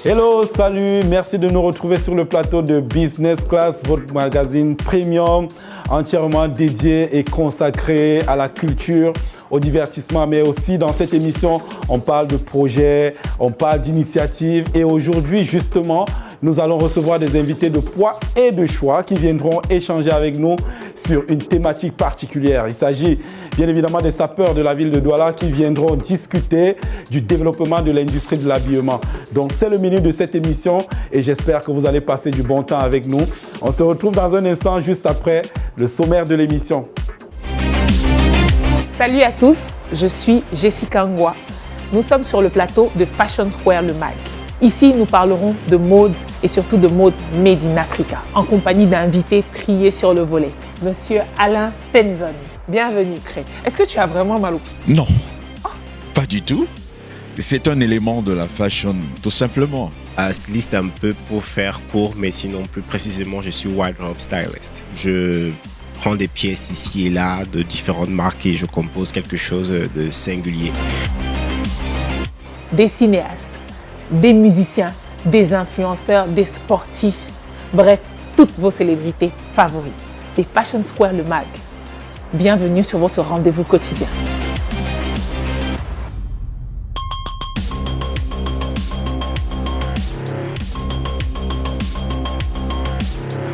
Hello, salut, merci de nous retrouver sur le plateau de Business Class, votre magazine premium entièrement dédié et consacré à la culture, au divertissement, mais aussi dans cette émission, on parle de projets, on parle d'initiatives et aujourd'hui, justement, nous allons recevoir des invités de poids et de choix qui viendront échanger avec nous sur une thématique particulière. Il s'agit bien évidemment des sapeurs de la ville de Douala qui viendront discuter du développement de l'industrie de l'habillement. Donc c'est le menu de cette émission et j'espère que vous allez passer du bon temps avec nous. On se retrouve dans un instant juste après le sommaire de l'émission. Salut à tous, je suis Jessica Ngwa. Nous sommes sur le plateau de Fashion Square Le Mag. Ici, nous parlerons de mode et surtout de mode made in Africa, en compagnie d'invités triés sur le volet. Monsieur Alain Tenzon, bienvenue Cré. Est-ce que tu as vraiment mal au pied? Non, pas du tout. C'est un élément de la fashion, tout simplement. Styliste un peu pour faire court, mais sinon plus précisément, je suis wardrobe stylist. Je prends des pièces ici et là de différentes marques et je compose quelque chose de singulier. Des cinéastes, des musiciens, des influenceurs, des sportifs, bref, toutes vos célébrités favorites. C'est Fashion Square Le Mag. Bienvenue sur votre rendez-vous quotidien.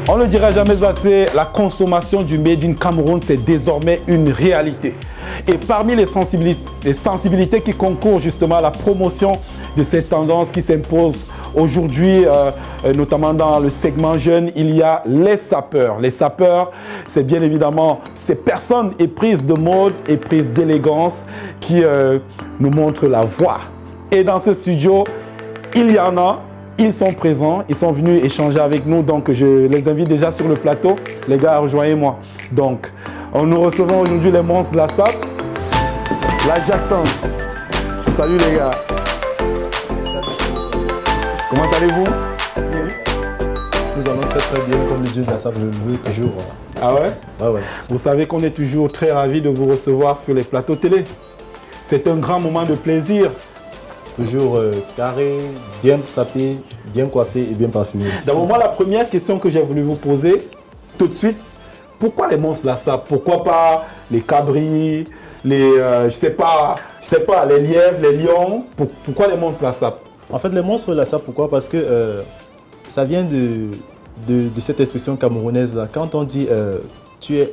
On ne le dira jamais assez, la consommation du Made in Cameroun, c'est désormais une réalité. Et parmi les sensibilités qui concourent justement à la promotion de cette tendance qui s'impose aujourd'hui, notamment dans le segment jeune, il y a les sapeurs. Les sapeurs, c'est bien évidemment ces personnes éprises de mode, éprises d'élégance qui nous montrent la voie. Et dans ce studio, il y en a. Ils sont présents, ils sont venus échanger avec nous, donc je les invite déjà sur le plateau. Les gars, rejoignez-moi. Donc, nous recevons aujourd'hui les monstres de la SAP, la Jactance. Salut les gars. Comment allez-vous? Nous allons très bien, comme le dieu de la SAP le veut toujours. Ah ouais? Ouais. Vous savez qu'on est toujours très ravis de vous recevoir sur les plateaux télé. C'est un grand moment de plaisir. Toujours carré, bien sapé, bien coiffé et bien parfumé. D'abord, moi, la première question que j'ai voulu vous poser tout de suite, pourquoi les monstres de la SAP? Pourquoi pas les cabris, les, je sais pas, les lièvres, les lions? Pourquoi les monstres de la SAP? En fait, les monstres de la SAP, pourquoi? Parce que ça vient de cette expression camerounaise là. Quand on dit,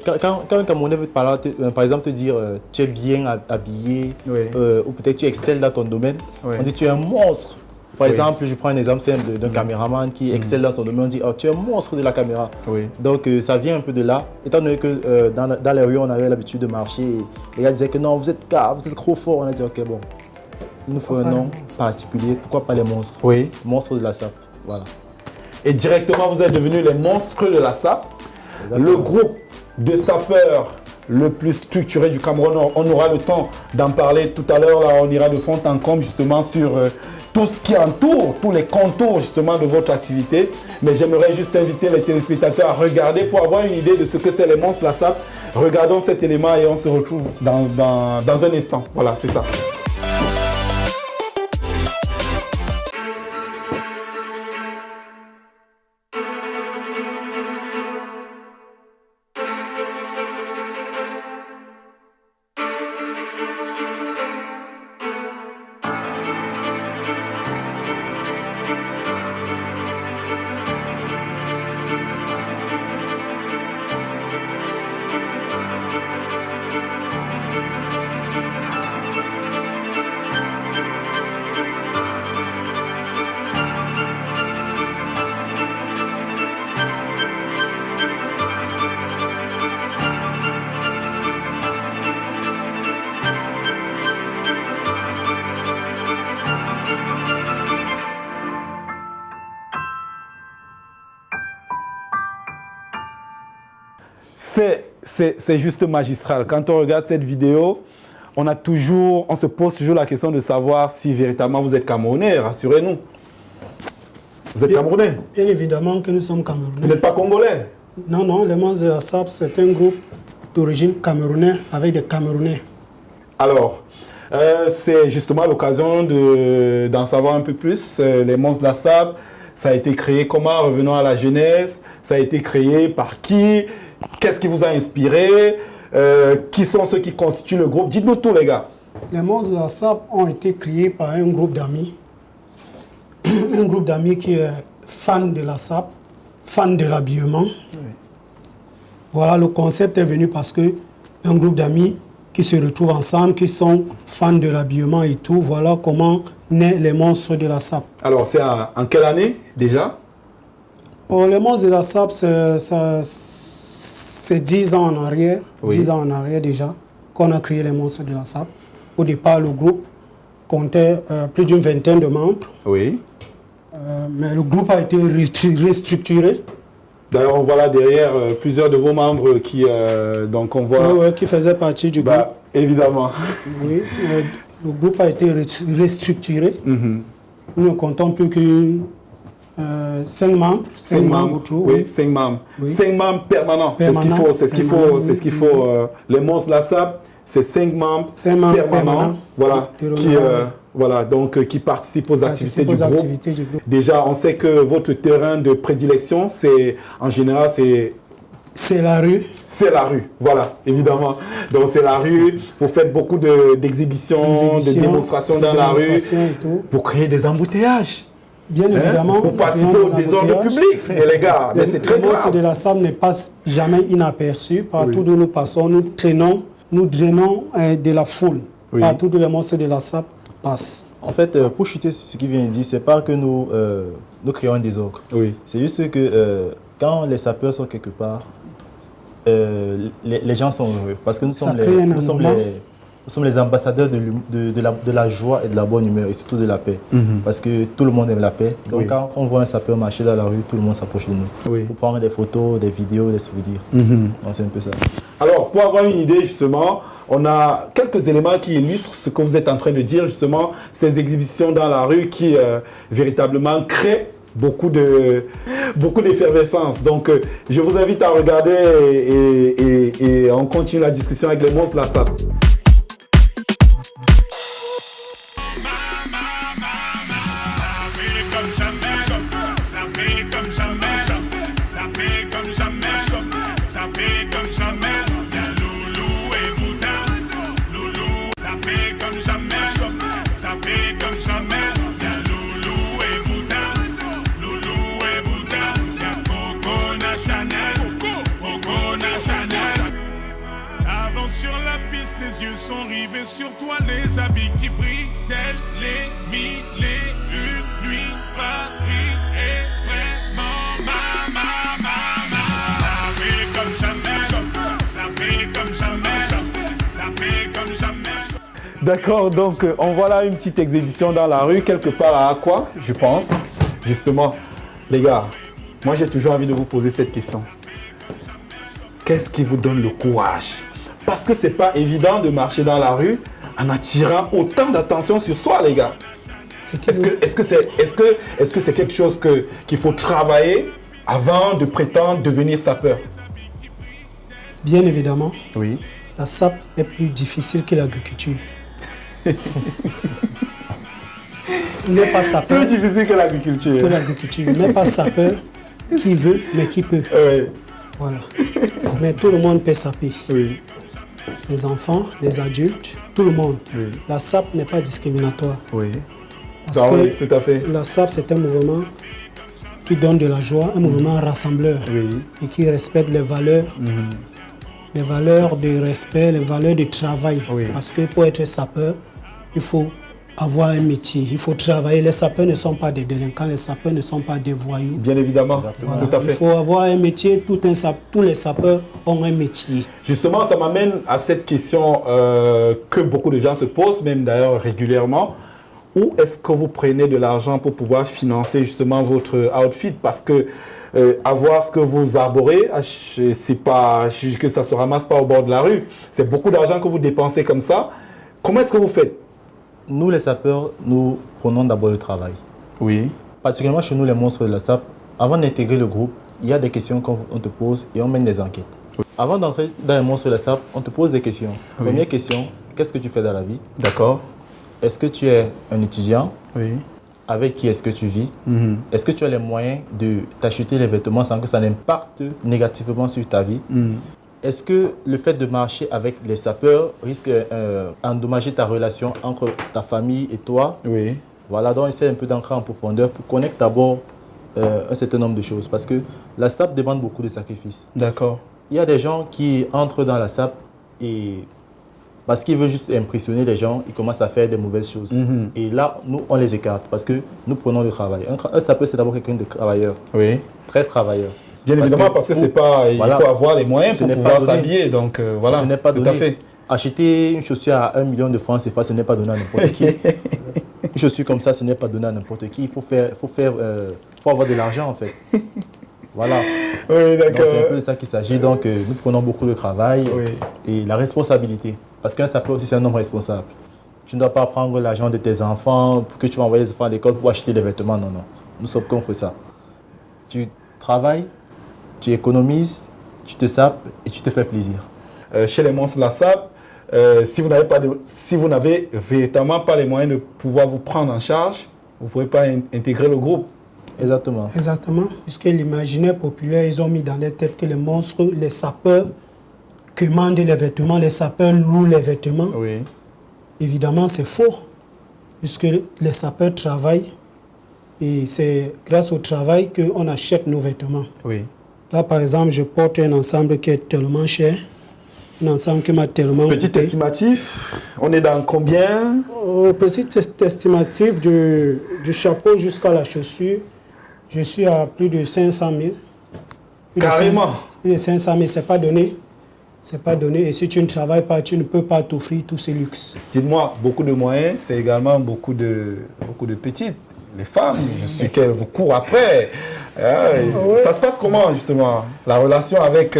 quand un Camerounais veut te parler, par exemple te dire tu es bien habillé, Oui. ou peut-être tu excelles dans ton domaine, Oui. on dit tu es un monstre. Par Oui. exemple, je prends un exemple simple d'un caméraman qui excelle dans son domaine, on dit oh, tu es un monstre de la caméra. Oui. Donc ça vient un peu de là, étant donné que dans les rues on avait l'habitude de marcher et les gars disaient que non, vous êtes gars, vous êtes trop fort. On a dit ok bon, il nous faut un nom particulier, pourquoi pas les monstres? Oui. Monstres de la SAP, voilà. Et directement, vous êtes devenus les monstres de la SAP. Exactement. Le groupe de sapeurs le plus structuré du Cameroun. On aura le temps d'en parler tout à l'heure. Là, on ira de fond en comble justement sur tout ce qui entoure, tous les contours justement de votre activité. Mais j'aimerais juste inviter les téléspectateurs à regarder pour avoir une idée de ce que c'est les monstres de la SAP. Regardons cet élément et on se retrouve dans un instant. Voilà, c'est ça. C'est juste magistral. Quand on regarde cette vidéo, on se pose toujours la question de savoir si véritablement vous êtes Camerounais. Rassurez-nous. Vous êtes Camerounais? Bien évidemment que nous sommes Camerounais. Vous n'êtes pas Congolais? Non, les monstres de la SAP, c'est un groupe d'origine camerounaise avec des Camerounais. Alors, C'est justement l'occasion d'en savoir un peu plus. Les Monstres de la Sable, ça a été créé comment? Revenons à la genèse. Ça a été créé par qui? Qu'est-ce qui vous a inspiré? Qui sont ceux qui constituent le groupe? Dites-nous tout, les gars. Les Monstres de la Sable ont été créés par un groupe d'amis. Un groupe d'amis qui est fan de la sable, fan de l'habillement. Oui. Voilà, le concept est venu parce que un groupe d'amis qui se retrouvent ensemble, qui sont fans de l'habillement et tout. Voilà comment naissent les Monstres de la Sable. Alors, c'est en quelle année déjà? Les Monstres de la Sable, c'est 10 ans en arrière. Oui. 10 ans en arrière déjà qu'on a créé les Monstres de la Sable. Au départ, le groupe comptait plus d'une vingtaine de membres. Oui. Mais le groupe a été restructuré. D'ailleurs, on voit là derrière plusieurs de vos membres qui, donc on voit... Oui, qui faisaient partie du groupe. Évidemment. Oui, le groupe a été restructuré. Nous ne comptons plus que 5 membres. 5 membres, oui, 5 membres. Oui. 5 membres permanents, c'est ce qu'il faut. Les Monstres de la Sable, c'est 5 membres permanents. Voilà, qui participent aux activités du groupe. Déjà, on sait que votre terrain de prédilection, en général, c'est la rue. C'est la rue, voilà, évidemment. Donc c'est la rue, vous faites beaucoup d'exhibitions, de démonstrations dans la rue. Vous créez des embouteillages. Bien évidemment. Pour participer au désordre public, les gars. Mais c'est très grave. Le Monstre de la Sable ne passe jamais inaperçu. Partout où nous passons, nous drainons de la foule. Oui. Partout où les Monstres de la Sable passent. En fait, pour chuter sur ce qu'il vient de dire, c'est pas que nous créons un désordre. Oui. C'est juste que quand les sapeurs sont quelque part, les gens sont heureux. Parce que nous sommes les ambassadeurs de la joie et de la bonne humeur et surtout de la paix. Parce que tout le monde aime la paix. Donc quand on voit un sapeur marcher dans la rue, tout le monde s'approche de nous. Pour prendre des photos, des vidéos, des souvenirs. Donc c'est un peu ça. Alors pour avoir une idée justement, on a quelques éléments qui illustrent ce que vous êtes en train de dire justement, ces exhibitions dans la rue qui véritablement créent beaucoup d'effervescence. Donc je vous invite à regarder et on continue la discussion avec les Monstres de la Sable. Sur la piste, les yeux sont rivés sur toi, les habits qui brillent, tels les mille et une nuits. Paris est vraiment ça fait comme jamais. D'accord, donc on voit là une petite exhibition dans la rue, quelque part à Aqua, je pense. Justement, les gars, moi j'ai toujours envie de vous poser cette question. Qu'est-ce qui vous donne le courage? Parce que c'est pas évident de marcher dans la rue en attirant autant d'attention sur soi, les gars. Est-ce que c'est quelque chose qu'il faut travailler avant de prétendre devenir sapeur? Bien évidemment. Oui. La sape est plus difficile que l'agriculture. N'est pas sapeur. Plus difficile que l'agriculture. Que l'agriculture. N'est pas sapeur qui veut, mais qui peut. Oui. Voilà. Mais tout le monde peut saper. Oui. Les enfants, les adultes, tout le monde. Oui. La sape n'est pas discriminatoire. Oui. Parce que tout à fait. La sape, c'est un mouvement qui donne de la joie, un mouvement rassembleur. Oui. Et qui respecte les valeurs. Les valeurs de respect, les valeurs de travail. Oui. Parce que pour être sapeur, il faut avoir un métier, il faut travailler. Les sapeurs ne sont pas des délinquants, les sapeurs ne sont pas des voyous. Bien évidemment, voilà. Tout à fait. Il faut avoir un métier, tous les sapeurs ont un métier. Justement, ça m'amène à cette question que beaucoup de gens se posent, même d'ailleurs régulièrement. Où est-ce que vous prenez de l'argent pour pouvoir financer justement votre outfit? Parce que avoir ce que vous arborez, c'est pas que ça se ramasse pas au bord de la rue. C'est beaucoup d'argent que vous dépensez comme ça. Comment est-ce que vous faites? Nous, les sapeurs, nous prenons d'abord le travail. Oui. Particulièrement chez nous, les Monstres de la Sable, avant d'intégrer le groupe, il y a des questions qu'on te pose et on mène des enquêtes. Oui. Avant d'entrer dans les Monstres de la Sable, on te pose des questions. Oui. Première question, qu'est-ce que tu fais dans la vie? D'accord. Est-ce que tu es un étudiant? Oui. Avec qui est-ce que tu vis? Est-ce que tu as les moyens de t'acheter les vêtements sans que ça n'impacte négativement sur ta vie? Est-ce que le fait de marcher avec les sapeurs risque d'endommager ta relation entre ta famille et toi? Oui. Voilà, donc essaie un peu d'entrer en profondeur pour connaître d'abord un certain nombre de choses. Parce que la SAP demande beaucoup de sacrifices. D'accord. Il y a des gens qui entrent dans la SAP et parce qu'ils veulent juste impressionner les gens, ils commencent à faire des mauvaises choses. Et là, nous, on les écarte parce que nous prenons le travail. Un sapeur, c'est d'abord quelqu'un de travailleur. Oui. Très travailleur. Bien évidemment, parce que c'est pas, il faut avoir les moyens pour pouvoir s'habiller. Donc voilà, ce n'est pas tout donné. à fait. Acheter une chaussure à 1 million de francs CFA, ce n'est pas donné à n'importe qui. Une chaussure comme ça, ce n'est pas donné à n'importe qui. Il faut avoir de l'argent en fait. Voilà. Oui, d'accord. C'est un peu de ça qu'il s'agit. Donc nous prenons beaucoup de travail et la responsabilité. Parce qu'un sapeur aussi, c'est un homme responsable. Tu ne dois pas prendre l'argent de tes enfants pour que tu vas envoyer les enfants à l'école pour acheter des vêtements. Non, non. Nous sommes contre ça. Tu travailles, tu économises, tu te sapes et tu te fais plaisir. Chez les monstres de la SAP, si vous n'avez véritablement pas les moyens de pouvoir vous prendre en charge, vous ne pourrez pas intégrer le groupe. Exactement. Exactement. Puisque l'imaginaire populaire, ils ont mis dans les têtes que les monstres, les sapeurs commandent les vêtements, les sapeurs louent les vêtements. Oui. Évidemment, c'est faux. Puisque les sapeurs travaillent et c'est grâce au travail qu'on achète nos vêtements. Oui. Là, par exemple, je porte un ensemble qui est tellement cher. Un ensemble qui m'a tellement... Petit estimatif, on est dans combien? Petit estimatif du chapeau jusqu'à la chaussure, je suis à plus de 500 000. Carrément. Plus de 500 000, c'est pas donné. C'est pas donné. Et si tu ne travailles pas, tu ne peux pas t'offrir tous ces luxes. Dites-moi, beaucoup de moyens, c'est également beaucoup de petites. Les femmes, je sais qu'elles vous courent après. Ça se passe comment justement, la relation avec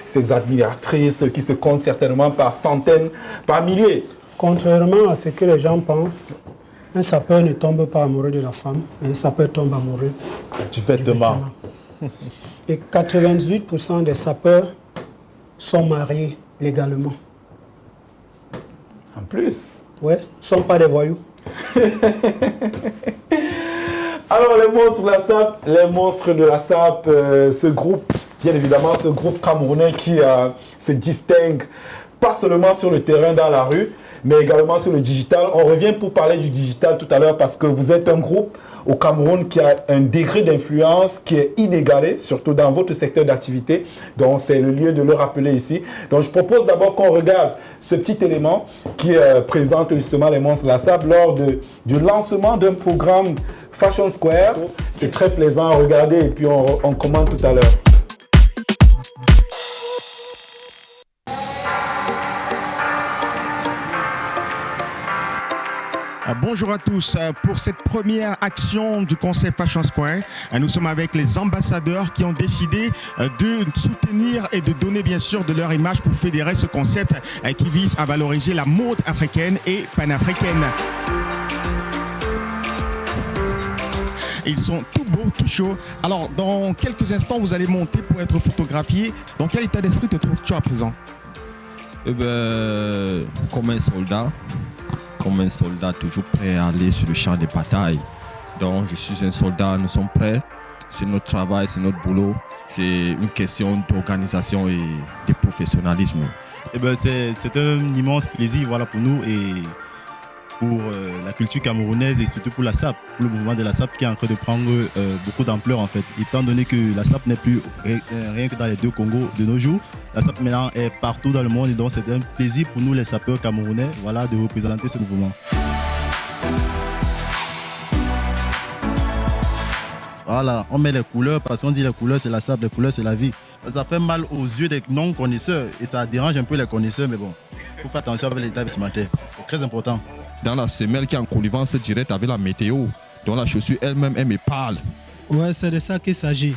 ces admiratrices qui se comptent certainement par centaines, par milliers? Contrairement à ce que les gens pensent, un sapeur ne tombe pas amoureux de la femme, un sapeur tombe amoureux du vêtement. Et 98% des sapeurs sont mariés légalement. En plus? Ouais, ne sont pas des voyous. Alors les monstres de la SAP, ce groupe, bien évidemment, ce groupe camerounais qui se distingue pas seulement sur le terrain dans la rue, mais également sur le digital. On revient pour parler du digital tout à l'heure parce que vous êtes un groupe au Cameroun qui a un degré d'influence qui est inégalé, surtout dans votre secteur d'activité. Donc c'est le lieu de le rappeler ici. Donc je propose d'abord qu'on regarde ce petit élément qui présente justement les monstres de la SAP lors du lancement d'un programme Fashion Square. C'est très plaisant à regarder et puis on commente tout à l'heure. Bonjour à tous. Pour cette première action du concept Fashion Square, nous sommes avec les ambassadeurs qui ont décidé de soutenir et de donner bien sûr de leur image pour fédérer ce concept qui vise à valoriser la mode africaine et panafricaine. Ils sont tout beaux, tout chauds. Alors, dans quelques instants, vous allez monter pour être photographié. Dans quel état d'esprit te trouves-tu à présent? Comme un soldat toujours prêt à aller sur le champ de bataille. Donc je suis un soldat, nous sommes prêts. C'est notre travail, c'est notre boulot. C'est une question d'organisation et de professionnalisme. C'est un immense plaisir pour nous et pour la culture camerounaise et surtout pour la SAP, pour le mouvement de la SAP qui est en train de prendre beaucoup d'ampleur en fait. Étant donné que la SAP n'est plus rien que dans les deux Congos de nos jours, la SAP maintenant est partout dans le monde et donc c'est un plaisir pour nous les sapeurs camerounais de représenter ce mouvement. Voilà, on met les couleurs parce qu'on dit les couleurs c'est la SAP, les couleurs c'est la vie. Ça fait mal aux yeux des non-connaisseurs et ça dérange un peu les connaisseurs, mais bon, il faut faire attention avec l'état vestimentaire, c'est très important. Dans la semelle qui est en connivence directe avec la météo, dont la chaussure elle-même, elle me parle. Ouais, c'est de ça qu'il s'agit.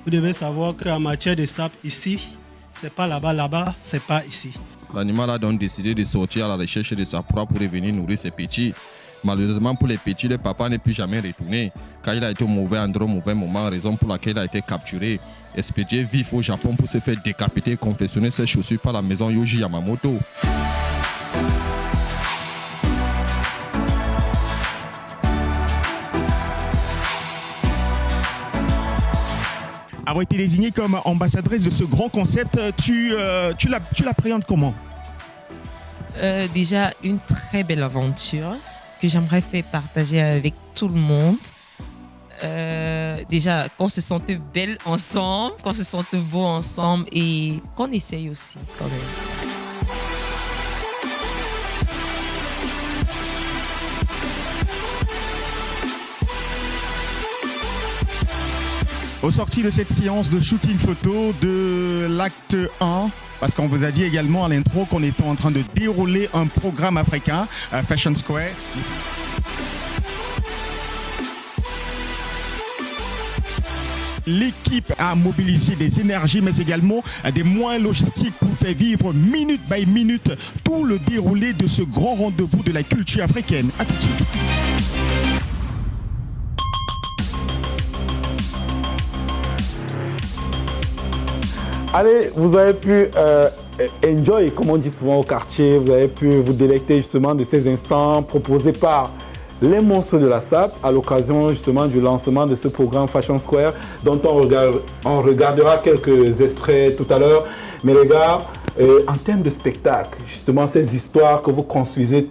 Vous devez savoir qu'en matière de SAP, ici, c'est pas là-bas, là-bas, c'est pas ici. L'animal a donc décidé de sortir à la recherche de sa proie pour revenir nourrir ses petits. Malheureusement pour les petits, le papa n'est plus jamais retourné car il a été au mauvais endroit, au mauvais moment, raison pour laquelle il a été capturé. Expédié vif au Japon pour se faire décapiter et confectionner ses chaussures par la maison Yoji Yamamoto. d'avoir été désignée comme ambassadrice de ce grand concept. Tu l'appréhendes comment? Déjà, une très belle aventure que j'aimerais faire partager avec tout le monde. Déjà, qu'on se sente belle ensemble, qu'on se sente beau ensemble et qu'on essaye aussi quand même. Au sorti de cette séance de shooting photo de l'acte 1, parce qu'on vous a dit également à l'intro qu'on était en train de dérouler un programme africain à Fashion Square. L'équipe a mobilisé des énergies, mais également des moyens logistiques pour faire vivre minute by minute tout le déroulé de ce grand rendez-vous de la culture africaine. À tout de suite. Allez, vous avez pu enjoy, comme on dit souvent au quartier, vous avez pu vous délecter justement de ces instants proposés par les monstres de la SAP à l'occasion justement du lancement de ce programme Fashion Square dont on regardera quelques extraits tout à l'heure. Mais les gars, en termes de spectacle, justement ces histoires que vous construisez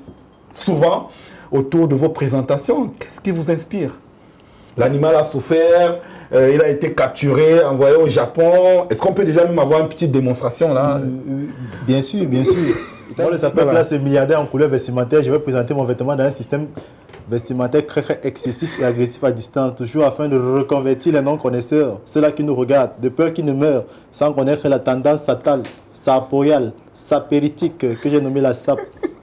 souvent autour de vos présentations, qu'est-ce qui vous inspire? L'animal a souffert, il a été capturé, envoyé au Japon. Est-ce qu'on peut déjà même avoir une petite démonstration là? Bien sûr, bien sûr. Dans le sapeur classe milliardaire en couleur vestimentaire, je vais présenter mon vêtement dans un système vestimentaire très excessif et agressif à distance, toujours afin de reconvertir les non-connaisseurs, ceux-là qui nous regardent, de peur qu'ils ne meurent, sans connaître la tendance satale, saporiale, sapéritique que j'ai nommé la SAP.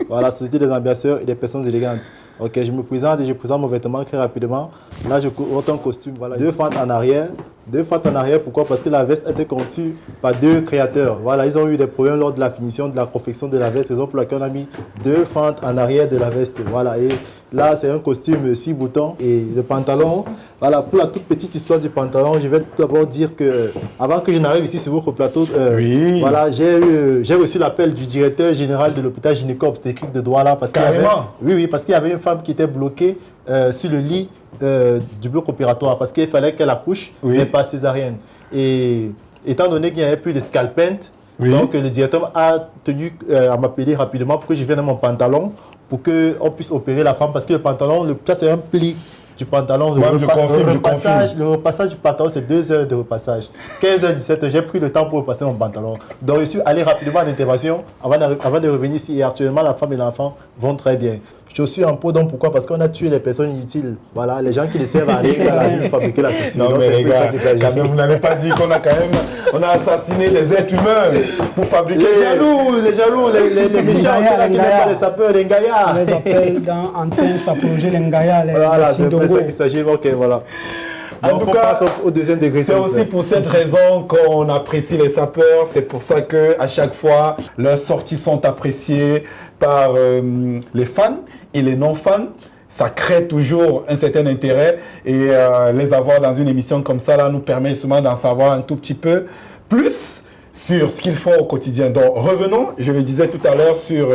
Voilà, la Société des ambianceurs et des personnes élégantes. Ok, je me présente et je présente mon vêtement très rapidement. Là, je porte un costume, voilà, 2 fentes en arrière. 2 fentes en arrière, pourquoi? Parce que la veste a été conçue par 2 créateurs. Voilà, ils ont eu des problèmes lors de la finition, de la confection de la veste, raison pour laquelle on a mis 2 fentes en arrière de la veste. Voilà, et là, c'est un costume 6 boutons et le pantalon. Voilà, pour la toute petite histoire du pantalon, je vais tout d'abord dire que, avant que je n'arrive ici sur votre plateau, voilà, j'ai reçu l'appel du directeur général de l'hôpital Gynécop, c'était écrit de droit là, parce qu'il y avait, oui, parce qu'il y avait une femme qui était bloquée sur le lit du bloc opératoire, parce qu'il fallait qu'elle accouche, mais pas césarienne. Et étant donné qu'il n'y avait plus de scalpent, donc le directeur a tenu à m'appeler rapidement pour que je vienne à mon pantalon, pour qu'on puisse opérer la femme, parce que le pantalon, ça c'est un pli du pantalon. Le repassage du pantalon, c'est 2 heures de repassage. 15h17, j'ai pris le temps pour repasser mon pantalon. Donc je suis allé rapidement à l'intervention avant de revenir ici. Et actuellement, la femme et l'enfant vont très bien. Chaussures en peau, donc pourquoi? Parce qu'on a tué les personnes inutiles. Voilà, les gens qui ne servent à rien pour fabriquer la chaussure. Non, mais les gars, quand même, vous n'avez pas dit qu'on a quand même on a assassiné les êtres humains pour fabriquer. Les jaloux, les méchants, c'est là qui n'aiment pas les sapeurs, les ngaïas. On les appelle en termes sapologie les ngaïas, les voilà, c'est pour ça qu'il s'agit. Ok, voilà. En tout cas, au deuxième degré. C'est aussi pour cette raison qu'on apprécie les sapeurs. C'est pour ça qu'à chaque fois, leurs sorties sont appréciées par les fans et les non-fans. Ça crée toujours un certain intérêt et les avoir dans une émission comme ça là, nous permet justement d'en savoir un tout petit peu plus sur ce qu'ils font au quotidien. Donc revenons, je le disais tout à l'heure, sur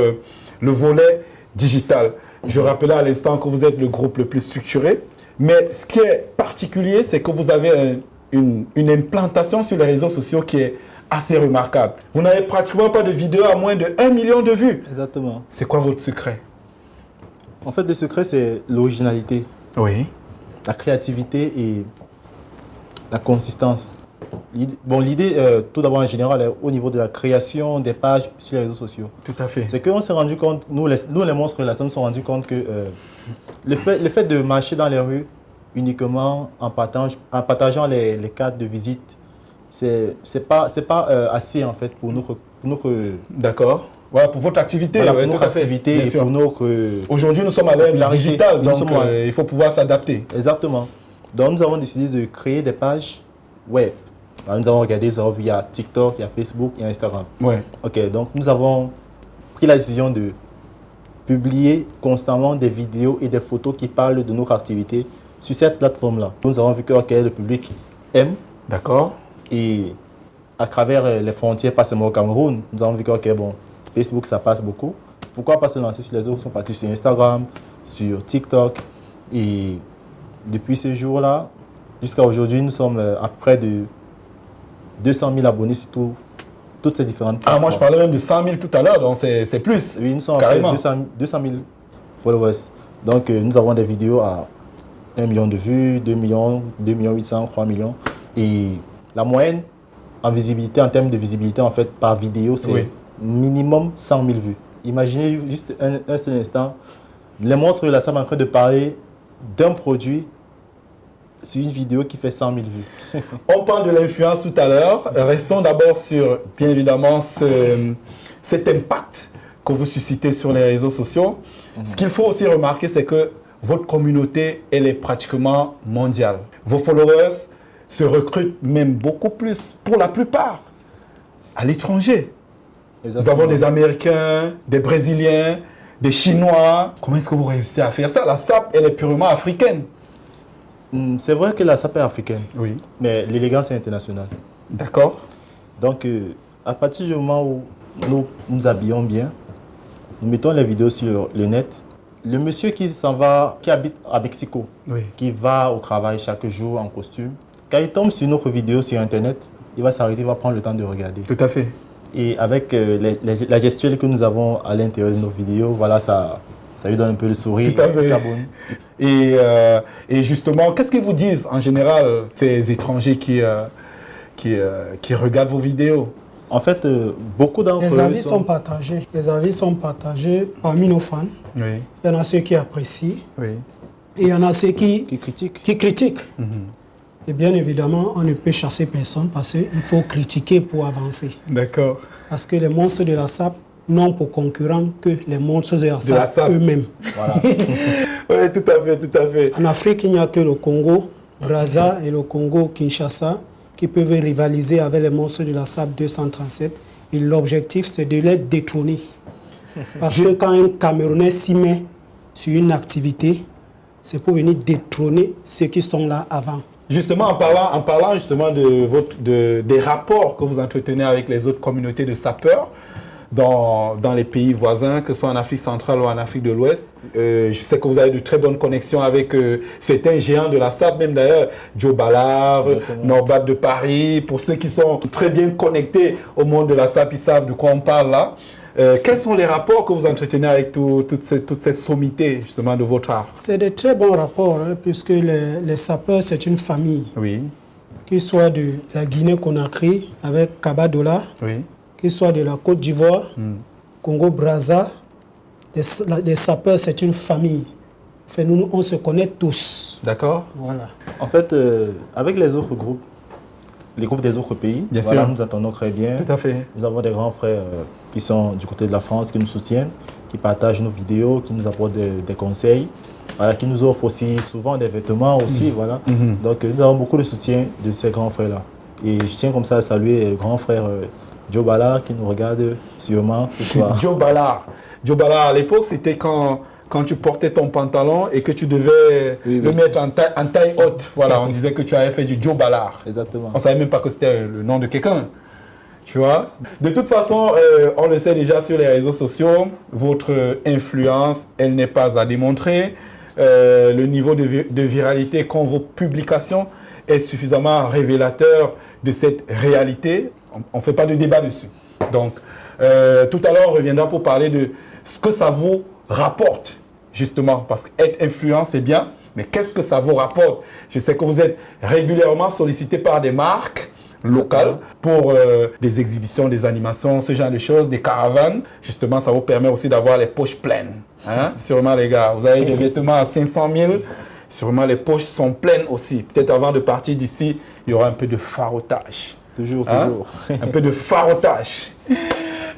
le volet digital. Je rappelais à l'instant que vous êtes le groupe le plus structuré. Mais ce qui est particulier, c'est que vous avez une implantation sur les réseaux sociaux qui est assez remarquable. Vous n'avez pratiquement pas de vidéos à moins de 1 million de vues. Exactement. C'est quoi votre secret? En fait, le secret, c'est l'originalité. Oui. La créativité et la consistance. Bon, l'idée, tout d'abord en général, est au niveau de la création des pages sur les réseaux sociaux. Tout à fait. C'est qu'on s'est rendu compte, nous les monstres de la SAP, nous sommes rendus compte que le fait de marcher dans les rues uniquement en partageant les cartes de visite, c'est pas assez en fait pour notre D'accord. Voilà, pour votre activité. Voilà, pour notre activité et pour notre... Aujourd'hui, nous sommes à l'ère digitale, donc il faut pouvoir s'adapter. Exactement. Donc, nous avons décidé de créer des pages web. Alors, nous avons regardé, nous avons vu, il y a TikTok, il y a Facebook, il y a Instagram. Ouais. Ok, donc nous avons pris la décision de publier constamment des vidéos et des photos qui parlent de notre activité sur cette plateforme-là. Nous avons vu que le public aime. D'accord. Et à travers les frontières, pas seulement au Cameroun, nous avons vu que Facebook, ça passe beaucoup. Pourquoi pas se lancer sur les autres? Ils sont partis sur Instagram, sur TikTok. Et depuis ce jour-là, jusqu'à aujourd'hui, nous sommes à près de 200 000 abonnés sur toutes ces différentes plateformes. Moi je parlais même de 100 000 tout à l'heure, donc c'est plus. Oui, nous sommes carrément. 200 000 followers. Donc nous avons des vidéos à 1 million de vues, 2 millions, 2 millions 800, 3 millions. Et la moyenne en visibilité, en termes de visibilité en fait par vidéo, c'est minimum 100 000 vues. Imaginez juste un seul instant, les monstres de la salle en train de parler d'un produit sur une vidéo qui fait 100 000 vues. On parle de l'influence tout à l'heure. Restons d'abord sur, bien évidemment, cet impact que vous suscitez sur les réseaux sociaux. Ce qu'il faut aussi remarquer, c'est que votre communauté, elle est pratiquement mondiale. Vos followers se recrutent même beaucoup plus, pour la plupart, à l'étranger. Nous avons des Américains, des Brésiliens, des Chinois. Comment est-ce que vous réussissez à faire ça? La SAP, elle est purement africaine. C'est vrai que la SAP est africaine, oui, mais l'élégance est internationale. D'accord. Donc, à partir du moment où nous nous habillons bien, nous mettons les vidéos sur le net. Le monsieur qui s'en va, qui habite à Mexico, qui va au travail chaque jour en costume, quand il tombe sur notre vidéo sur Internet, il va s'arrêter, il va prendre le temps de regarder. Tout à fait. Et avec la gestuelle que nous avons à l'intérieur de nos vidéos, voilà, ça lui donne un peu le sourire. Tout à fait. Et justement, qu'est-ce qu'ils vous disent en général, ces étrangers qui regardent vos vidéos? En fait, beaucoup d'entre eux Les avis sont partagés. Les avis sont partagés parmi nos fans. Oui. Il y en a ceux qui apprécient. Oui. Et il y en a ceux qui critiquent. Et bien évidemment, on ne peut chasser personne parce qu'il faut critiquer pour avancer. D'accord. Parce que les monstres de la SAP n'ont pour concurrent que les monstres de la SAP eux-mêmes. Voilà. Oui, tout à fait, tout à fait. En Afrique, il n'y a que le Congo, Brazza et le Congo, Kinshasa, qui peuvent rivaliser avec les monstres de la SAP 237. Et l'objectif, c'est de les détrôner. Parce que quand un Camerounais s'y met sur une activité, c'est pour venir détrôner ceux qui sont là avant. Justement, en parlant justement des rapports que vous entretenez avec les autres communautés de sapeurs dans les pays voisins, que ce soit en Afrique centrale ou en Afrique de l'Ouest, je sais que vous avez de très bonnes connexions avec certains géants de la SAP, même d'ailleurs, Joe Ballard, Norbat de Paris. Pour ceux qui sont très bien connectés au monde de la SAP, ils savent de quoi on parle là. Quels sont les rapports que vous entretenez avec toute cette sommité justement de votre art? C'est de très bons rapports, hein, puisque les sapeurs, c'est une famille. Oui. Qu'ils soient de la Guinée-Conakry avec Kabadola, oui, qu'ils soient de la Côte d'Ivoire, Congo-Brazza, les sapeurs, c'est une famille. Enfin, nous, on se connaît tous. D'accord. Voilà. En fait, avec les autres groupes, les groupes des autres pays, bien voilà, sûr, nous attendons très bien. Tout à fait. Nous avons des grands frères qui sont du côté de la France, qui nous soutiennent, qui partagent nos vidéos, qui nous apportent des conseils, voilà, qui nous offrent aussi souvent des vêtements aussi. Voilà. Donc nous avons beaucoup de soutien de ces grands frères-là. Et je tiens comme ça à saluer le grand frère Joe Ballard qui nous regarde sûrement ce soir. Joe Ballard. Joe Ballard, à l'époque, c'était quand tu portais ton pantalon et que tu devais le mettre en taille haute. Voilà, on disait que tu avais fait du Joe Ballard. Exactement. On ne savait même pas que c'était le nom de quelqu'un. Tu vois? De toute façon, on le sait déjà sur les réseaux sociaux, votre influence, elle n'est pas à démontrer. Le niveau de viralité qu'ont vos publications est suffisamment révélateur de cette réalité. On ne fait pas de débat dessus. Donc, tout à l'heure, on reviendra pour parler de ce que ça vous rapporte, justement. Parce qu'être influent, c'est bien, mais qu'est-ce que ça vous rapporte? Je sais que vous êtes régulièrement sollicité par des marques locales pour des exhibitions, des animations, ce genre de choses, des caravanes. Justement, ça vous permet aussi d'avoir les poches pleines. Hein? Sûrement, les gars, vous avez des vêtements à 500 000. Sûrement, les poches sont pleines aussi. Peut-être avant de partir d'ici, il y aura un peu de farotage. Toujours, hein? toujours. Un peu de farotage.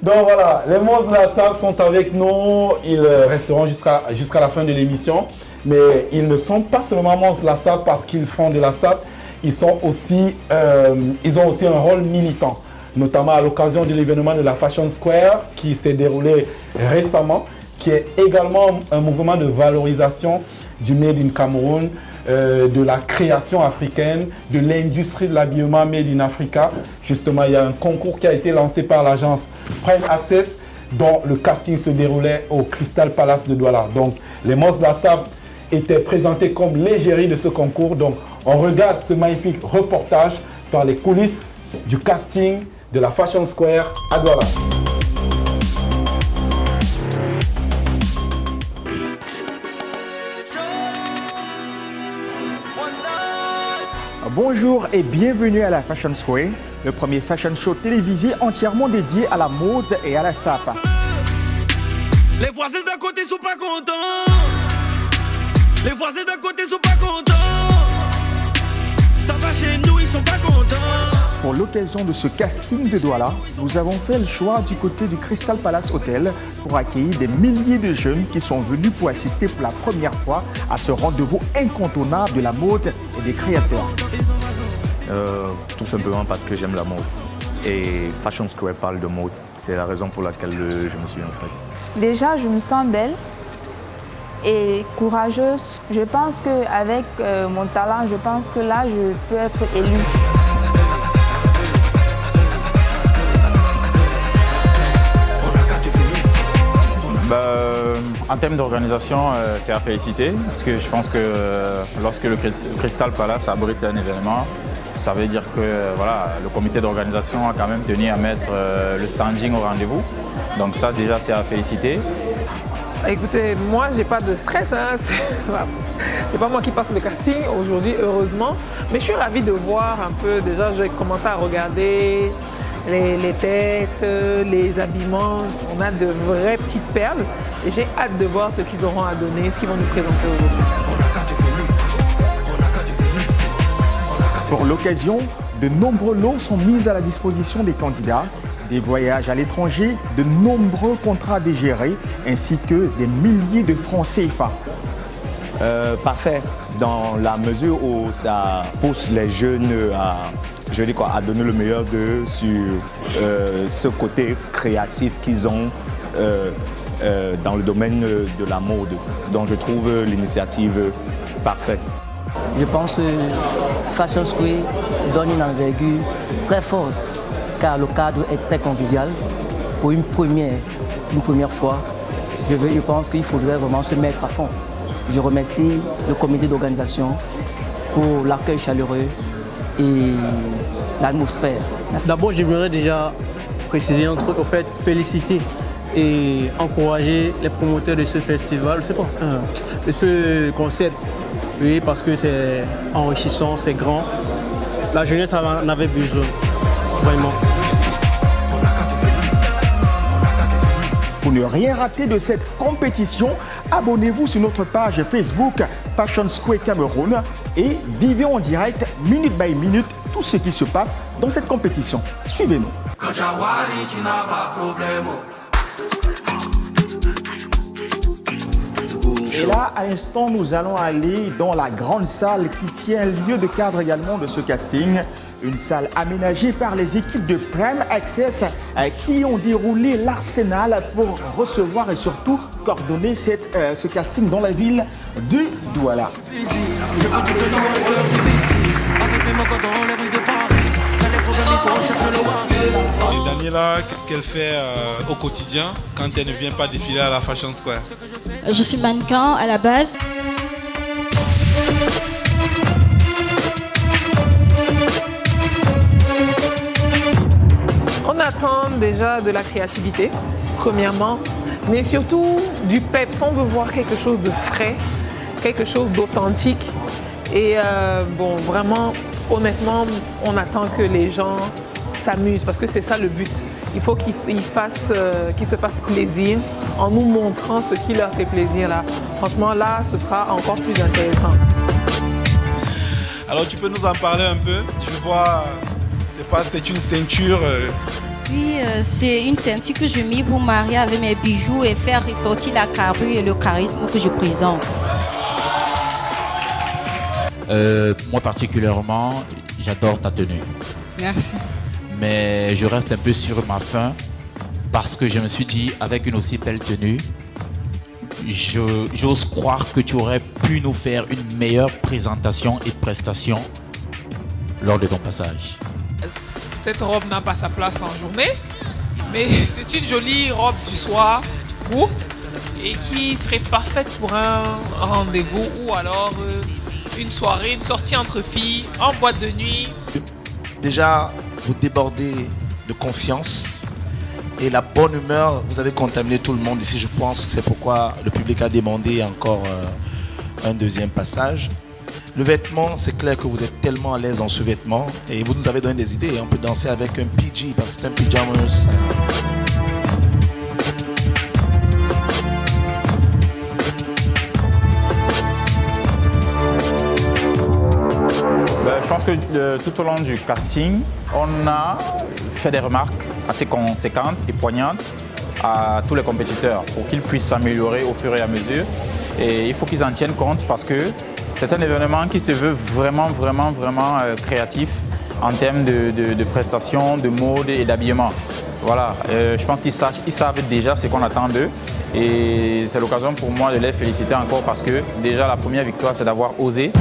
Donc voilà, les monstres de la SAP sont avec nous. Ils resteront jusqu'à la fin de l'émission. Mais ils ne sont pas seulement monstres de la SAP parce qu'ils font de la SAP. Ils ont aussi un rôle militant, notamment à l'occasion de l'événement de la Fashion Square qui s'est déroulé récemment, qui est également un mouvement de valorisation du Made in Cameroun, de la création africaine, de l'industrie de l'habillement Made in Africa. Justement, il y a un concours qui a été lancé par l'agence Prime Access dont le casting se déroulait au Crystal Palace de Douala. Donc, les monstres de la SAP étaient présentés comme l'égérie de ce concours. Donc, on regarde ce magnifique reportage dans les coulisses du casting de la Fashion Square à Douala. Bonjour et bienvenue à la Fashion Square, le premier fashion show télévisé entièrement dédié à la mode et à la SAP. Les voisins d'à côté sont pas contents. Les voisins d'à côté sont pas contents. Ça va chez nous, ils sont pas contents. Pour l'occasion de ce casting de Douala, nous avons fait le choix du côté du Crystal Palace Hotel pour accueillir des milliers de jeunes qui sont venus pour assister pour la première fois à ce rendez-vous incontournable de la mode et des créateurs. Tout simplement parce que j'aime la mode. Et Fashion Square parle de mode. C'est la raison pour laquelle je me suis inscrit. Déjà, je me sens belle et courageuse. Je pense qu'avec mon talent, je pense que là, je peux être élue. En termes d'organisation, c'est à féliciter parce que je pense que lorsque le Crystal Palace abrite un événement, ça veut dire que le comité d'organisation a quand même tenu à mettre le standing au rendez-vous. Donc ça déjà c'est à féliciter. Écoutez, moi j'ai pas de stress, hein. C'est pas moi qui passe le casting aujourd'hui, heureusement. Mais je suis ravie de voir un peu, déjà j'ai commencé à regarder les têtes, les habillements. On a de vraies petites perles et j'ai hâte de voir ce qu'ils auront à donner, ce qu'ils vont nous présenter aujourd'hui. Pour l'occasion, de nombreux lots sont mis à la disposition des candidats, des voyages à l'étranger, de nombreux contrats dégérés, ainsi que des milliers de francs CFA. Parfait, dans la mesure où ça pousse les jeunes à donner le meilleur d'eux sur ce côté créatif qu'ils ont dans le domaine de la mode. Donc je trouve l'initiative parfaite. Je pense que Fashion Square donne une envergure très forte car le cadre est très convivial. Pour une première fois, je pense qu'il faudrait vraiment se mettre à fond. Je remercie le comité d'organisation pour l'accueil chaleureux et l'atmosphère. D'abord, j'aimerais déjà préciser un truc, en fait, féliciter et encourager les promoteurs de ce festival, de ce concept. Oui, parce que c'est enrichissant, c'est grand. La jeunesse en avait besoin, vraiment. Pour ne rien rater de cette compétition, abonnez-vous sur notre page Facebook Fashion Square Cameroun et vivez en direct, minute by minute, tout ce qui se passe dans cette compétition. Suivez-nous. Et là, à l'instant, nous allons aller dans la grande salle qui tient lieu de cadre également de ce casting. Une salle aménagée par les équipes de Prime Access qui ont déroulé l'arsenal pour recevoir et surtout coordonner ce casting dans la ville de Douala. Et Daniela, qu'est-ce qu'elle fait au quotidien quand elle ne vient pas défiler à la Fashion Square? Je suis mannequin à la base. On attend déjà de la créativité, premièrement, mais surtout du peps. On veut voir quelque chose de frais, quelque chose d'authentique. Et vraiment, honnêtement, on attend que les gens s'amusent parce que c'est ça le but. Il faut qu'ils se fassent plaisir en nous montrant ce qui leur fait plaisir là. Franchement, là, ce sera encore plus intéressant. Alors, tu peux nous en parler un peu? Je vois, c'est une ceinture. Oui, c'est une ceinture que je mets pour marier avec mes bijoux et faire ressortir la carrure et le charisme que je présente. Moi particulièrement, j'adore ta tenue. Merci. Mais je reste un peu sur ma faim parce que je me suis dit, avec une aussi belle tenue, j'ose croire que tu aurais pu nous faire une meilleure présentation et prestation lors de ton passage. Cette robe n'a pas sa place en journée, mais c'est une jolie robe du soir, courte, et qui serait parfaite pour un rendez-vous ou alors une soirée, une sortie entre filles, en boîte de nuit. Déjà, vous débordez de confiance et la bonne humeur, vous avez contaminé tout le monde ici. Je pense que c'est pourquoi le public a demandé encore un deuxième passage. Le vêtement, c'est clair que vous êtes tellement à l'aise en ce vêtement et vous nous avez donné des idées. On peut danser avec un PG parce que c'est un pyjamas. Je pense que tout au long du casting, on a fait des remarques assez conséquentes et poignantes à tous les compétiteurs pour qu'ils puissent s'améliorer au fur et à mesure. Et il faut qu'ils en tiennent compte parce que c'est un événement qui se veut vraiment créatif en termes de prestations, de mode et d'habillement. Voilà, je pense qu'ils savent déjà ce qu'on attend d'eux et c'est l'occasion pour moi de les féliciter encore parce que déjà la première victoire c'est d'avoir osé.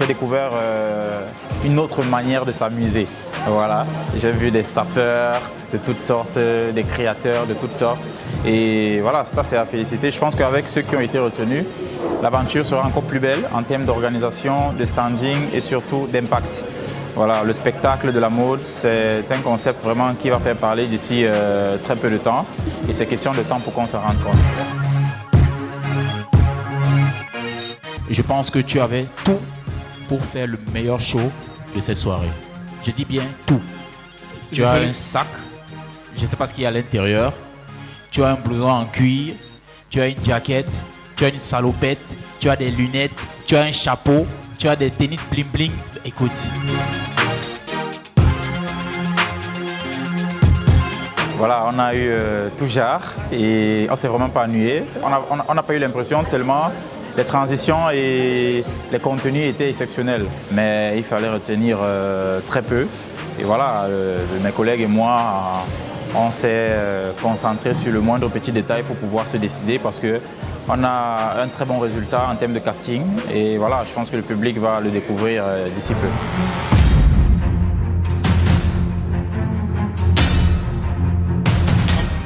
Découvert une autre manière de s'amuser. Voilà, j'ai vu des sapeurs de toutes sortes, des créateurs de toutes sortes et voilà, ça c'est à féliciter. Je pense qu'avec ceux qui ont été retenus, l'aventure sera encore plus belle en termes d'organisation, de standing et surtout d'impact. Voilà, le spectacle de la mode, c'est un concept vraiment qui va faire parler d'ici très peu de temps et c'est question de temps pour qu'on s'en rende compte. Je pense que tu avais tout pour faire le meilleur show de cette soirée. Je dis bien tout. Tu as un sac, je ne sais pas ce qu'il y a à l'intérieur. Tu as un blouson en cuir, tu as une jaquette, tu as une salopette, tu as des lunettes, tu as un chapeau, tu as des tennis bling bling. Écoute. Voilà, on a eu tout genre et on s'est vraiment pas ennuyé. On n'a pas eu l'impression tellement les transitions et les contenus étaient exceptionnels, mais il fallait retenir très peu. Et voilà, mes collègues et moi, on s'est concentrés sur le moindre petit détail pour pouvoir se décider parce qu'on a un très bon résultat en termes de casting. Et voilà, je pense que le public va le découvrir d'ici peu.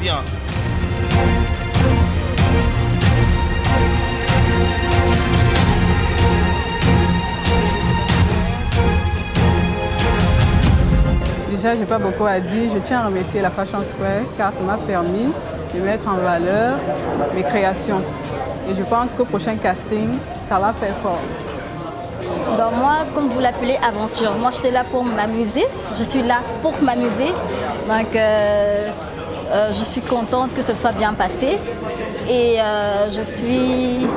Viens. Déjà, je n'ai pas beaucoup à dire. Je tiens à remercier la Fashion Square car ça m'a permis de mettre en valeur mes créations. Et je pense qu'au prochain casting, ça va faire fort. Donc moi, comme vous l'appelez, aventure. Moi, j'étais là pour m'amuser. Je suis là pour m'amuser. Donc, je suis contente que ce soit bien passé. Et je suis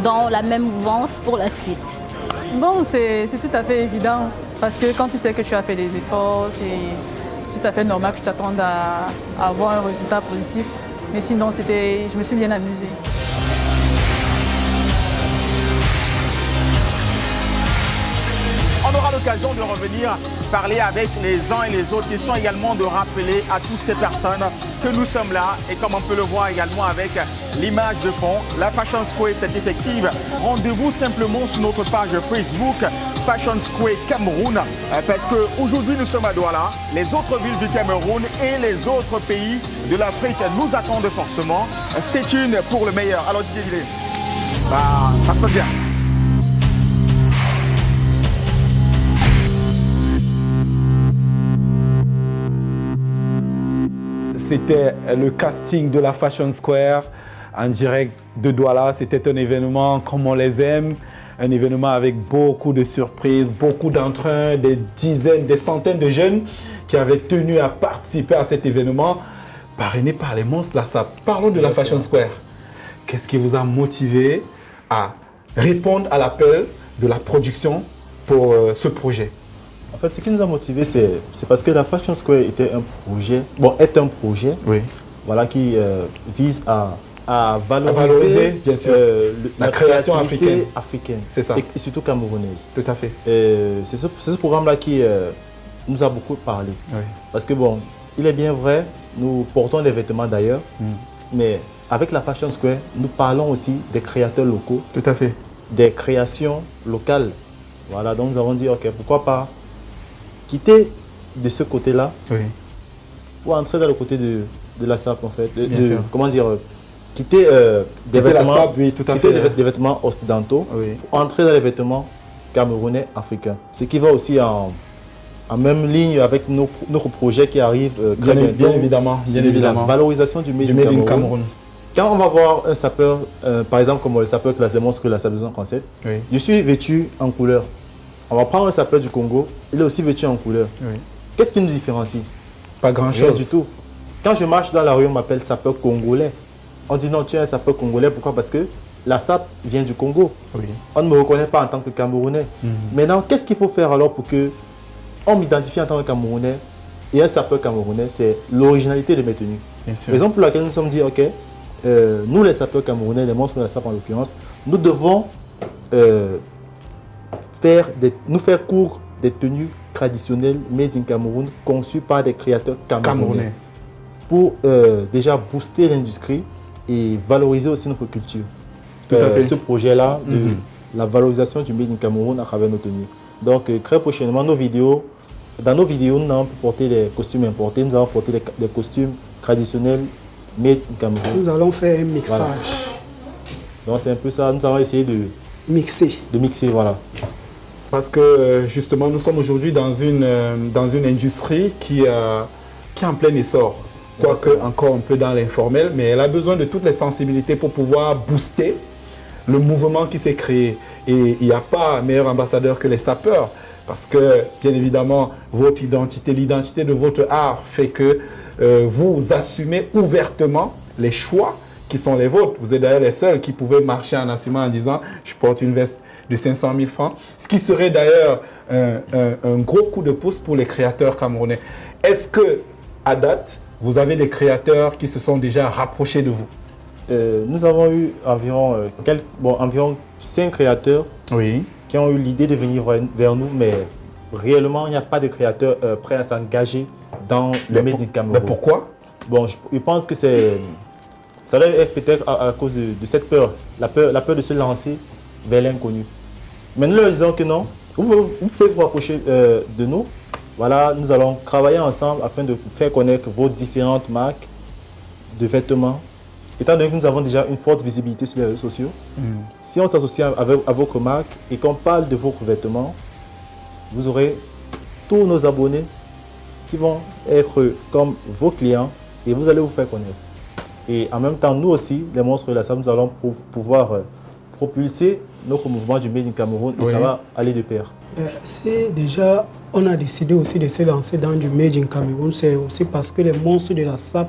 dans la même mouvance pour la suite. Bon, c'est tout à fait évident. Parce que quand tu sais que tu as fait des efforts, c'est tout à fait normal que tu t'attendes à avoir un résultat positif. Mais sinon, je me suis bien amusée. On aura l'occasion de revenir parler avec les uns et les autres, question également de rappeler à toutes ces personnes que nous sommes là et comme on peut le voir également avec l'image de fond, la Fashion Square c'est effective. Rendez-vous simplement sur notre page Facebook Fashion Square Cameroun parce qu'aujourd'hui nous sommes à Douala, les autres villes du Cameroun et les autres pays de l'Afrique nous attendent forcément. Stay tuned pour le meilleur. Alors Didier, ça se passe bien. C'était le casting de la Fashion Square en direct de Douala. C'était un événement comme on les aime, un événement avec beaucoup de surprises, beaucoup d'entrains, des dizaines, des centaines de jeunes qui avaient tenu à participer à cet événement parrainé par les monstres de la SAP. Parlons de la Fashion Square. Qu'est-ce qui vous a motivé à répondre à l'appel de la production pour ce projet? En fait, ce qui nous a motivés, c'est parce que la Fashion Square est un projet, oui. Voilà, qui vise à valoriser bien sûr, la création africaine. C'est ça. Et surtout camerounaise. Tout à fait. C'est ce programme-là qui nous a beaucoup parlé. Oui. Parce que bon, il est bien vrai, nous portons des vêtements d'ailleurs, mais avec la Fashion Square, nous parlons aussi des créateurs locaux. Tout à fait. Des créations locales. Voilà, donc nous avons dit, ok, pourquoi pas quitter de ce côté-là oui. pour entrer dans le côté de la SAP en fait. Bien sûr. Comment dire, quitter des vêtements, la SAP, oui, tout à quitter fait. des vêtements occidentaux Oui. pour entrer dans les vêtements camerounais africains. Ce qui va aussi en même ligne avec notre projet qui arrive très bientôt. Bien évidemment. La valorisation du Made in Cameroun. Quand on va voir un sapeur, par exemple comme le sapeur classe démontre que la SAP 237, oui. je suis vêtu en couleur. On va prendre un sapeur du Congo, il est aussi vêtu en couleur. Oui. Qu'est-ce qui nous différencie? Pas grand-chose. Rien du tout. Quand je marche dans la rue, on m'appelle sapeur congolais. On dit non, tu es un sapeur congolais. Pourquoi? Parce que la SAP vient du Congo. Oui. On ne me reconnaît pas en tant que Camerounais. Maintenant, qu'est-ce qu'il faut faire alors pour que on m'identifie en tant que Camerounais et un sapeur camerounais? C'est l'originalité de mes tenues. Raison pour laquelle nous nous sommes dit, ok, nous les sapeurs camerounais, les monstres de la SAP en l'occurrence, nous devons nous faire cours des tenues traditionnelles made in Cameroun conçues par des créateurs camerounais. Pour déjà booster l'industrie et valoriser aussi notre culture. Tout à fait. Ce projet-là de la valorisation du Made in Cameroun à travers nos tenues. Donc très prochainement, dans nos vidéos, nous allons porter des costumes importés, nous allons porter des costumes traditionnels Made in Cameroun. Nous allons faire un mixage. Voilà. Donc c'est un peu ça, nous allons essayer de mixer. Voilà. Parce que justement, nous sommes aujourd'hui dans une industrie qui est en plein essor. Quoique encore un peu dans l'informel, mais elle a besoin de toutes les sensibilités pour pouvoir booster le mouvement qui s'est créé. Et il n'y a pas meilleur ambassadeur que les sapeurs, parce que bien évidemment, votre identité, l'identité de votre art fait que vous assumez ouvertement les choix qui sont les vôtres. Vous êtes d'ailleurs les seuls qui pouvaient marcher en assumant en disant « je porte une veste de 500 000 francs », ce qui serait d'ailleurs un gros coup de pouce pour les créateurs camerounais. Est-ce que, à date, vous avez des créateurs qui se sont déjà rapprochés de vous? Nous avons eu environ 5 créateurs qui ont eu l'idée de venir vers nous, mais réellement, il n'y a pas de créateurs prêts à s'engager dans le Made in Cameroun. Mais pourquoi? Bon, je pense que ça doit être peut-être à cause de cette peur, la peur de se lancer vers l'inconnu. Mais nous leur disons que non, vous pouvez vous rapprocher de nous. Voilà, nous allons travailler ensemble afin de faire connaître vos différentes marques de vêtements. Étant donné que nous avons déjà une forte visibilité sur les réseaux sociaux, si on s'associe à votre marque et qu'on parle de vos vêtements, vous aurez tous nos abonnés qui vont être comme vos clients et vous allez vous faire connaître. Et en même temps, nous aussi, les monstres de la SAP, nous allons pouvoir propulser notre mouvement du Made in Cameroun et ça va aller de pair. C'est déjà, on a décidé aussi de se lancer dans du Made in Cameroun, c'est aussi parce que les monstres de la SAP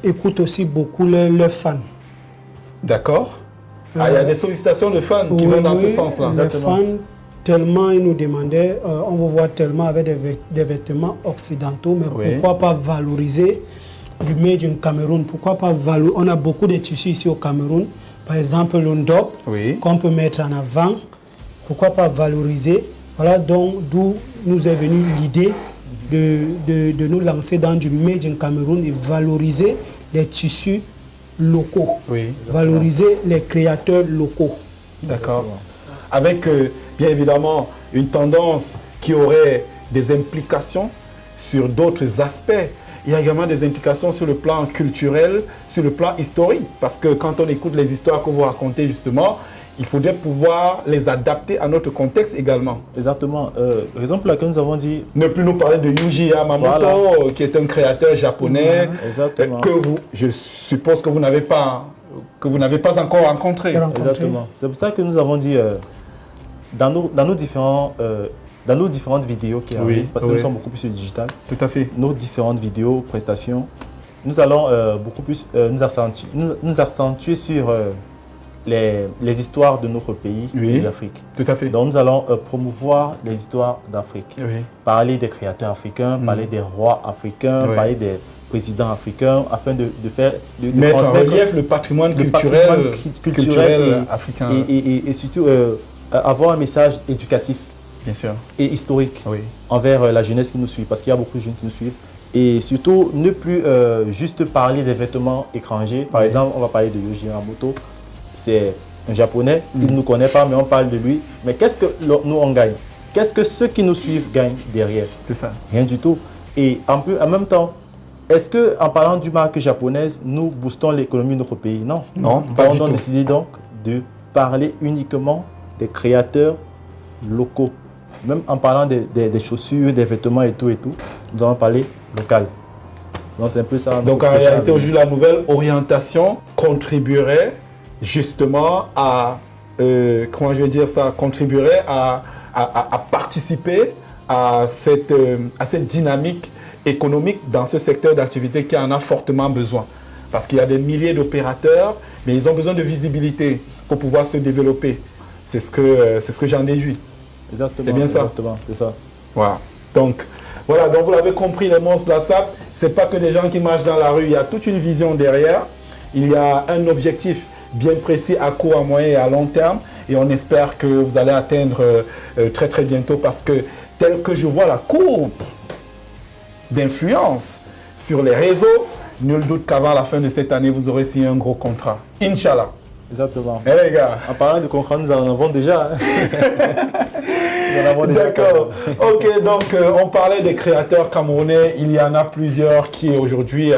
écoutent aussi beaucoup leurs fans. D'accord. Il y a des sollicitations de fans qui vont dans ce sens-là. Les fans, tellement ils nous demandaient, on vous voit tellement avec des vêtements occidentaux, mais pourquoi pas valoriser du Made in Cameroun? Pourquoi pas valoriser? On a beaucoup de tissus ici au Cameroun, par exemple l'Undop, qu'on peut mettre en avant. Pourquoi pas valoriser? Voilà donc d'où nous est venue l'idée de nous lancer dans du Made in Cameroun et valoriser les tissus locaux, valoriser les créateurs locaux. D'accord. Avec bien évidemment une tendance qui aurait des implications sur d'autres aspects. Il y a également des implications sur le plan culturel, sur le plan historique, parce que quand on écoute les histoires que vous racontez justement, il faudrait pouvoir les adapter à notre contexte également. Exactement. Raison pour laquelle nous avons dit... Ne plus nous parler de Yuji Yamamoto, qui est un créateur japonais, que je suppose que vous n'avez pas encore rencontré. Exactement. C'est pour ça que nous avons dit, dans nos différentes vidéos qui arrivent, parce que nous sommes beaucoup plus sur le digital, tout à fait. Nos différentes vidéos, prestations, nous allons beaucoup plus nous accentuer sur... Les histoires de notre pays et d'Afrique. Tout à fait. Donc nous allons promouvoir les histoires d'Afrique. Parler des créateurs africains, parler des rois africains, parler des présidents africains, afin de mettre en relief le patrimoine culturel africain. Et surtout avoir un message éducatif et historique envers la jeunesse qui nous suit, parce qu'il y a beaucoup de jeunes qui nous suivent. Et surtout, ne plus juste parler des vêtements étrangers. Par exemple, on va parler de Yuji Yamamoto. C'est un japonais, il ne nous connaît pas, mais on parle de lui. Mais qu'est-ce que nous on gagne? qu'est-ce que ceux qui nous suivent gagnent derrière? C'est ça. Rien du tout. Et en même temps, est-ce qu'en parlant du marque japonaise, nous boostons l'économie de notre pays? Non. Non, Nous pas du avons tout. décidé donc de parler uniquement des créateurs locaux. Même en parlant des chaussures, des vêtements et tout, nous allons parler local. Donc c'est un peu ça. Donc en réalité, aujourd'hui, la nouvelle orientation contribuerait justement à, comment je vais dire ça, contribuerait à participer à cette dynamique économique dans ce secteur d'activité qui en a fortement besoin. Parce qu'il y a des milliers d'opérateurs, mais ils ont besoin de visibilité pour pouvoir se développer. C'est ce que j'en déduis. Exactement. C'est bien ça. Exactement, c'est ça. Voilà. Donc vous l'avez compris, les monstres de la SAP, ce n'est pas que des gens qui marchent dans la rue, il y a toute une vision derrière. Il y a un objectif bien précis à court, à moyen et à long terme. Et on espère que vous allez atteindre très très bientôt parce que tel que je vois la courbe d'influence sur les réseaux, nul doute qu'avant la fin de cette année, vous aurez signé un gros contrat. Inch'Allah. Exactement. Eh les gars. En parlant de contrat, nous en avons déjà. D'accord. Ok, donc on parlait des créateurs camerounais. Il y en a plusieurs qui aujourd'hui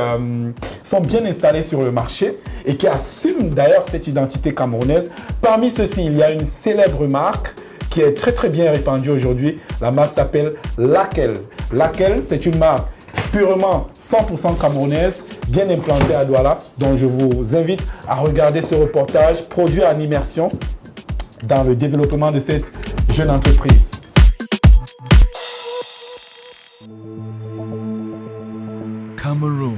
sont bien installés sur le marché et qui assument d'ailleurs cette identité camerounaise. Parmi ceux-ci, il y a une célèbre marque qui est très très bien répandue aujourd'hui. La marque s'appelle Laquelle. Laquelle, c'est une marque purement 100% camerounaise, bien implantée à Douala. Donc je vous invite à regarder ce reportage produit en immersion dans le développement de cette jeune entreprise. Cameroon,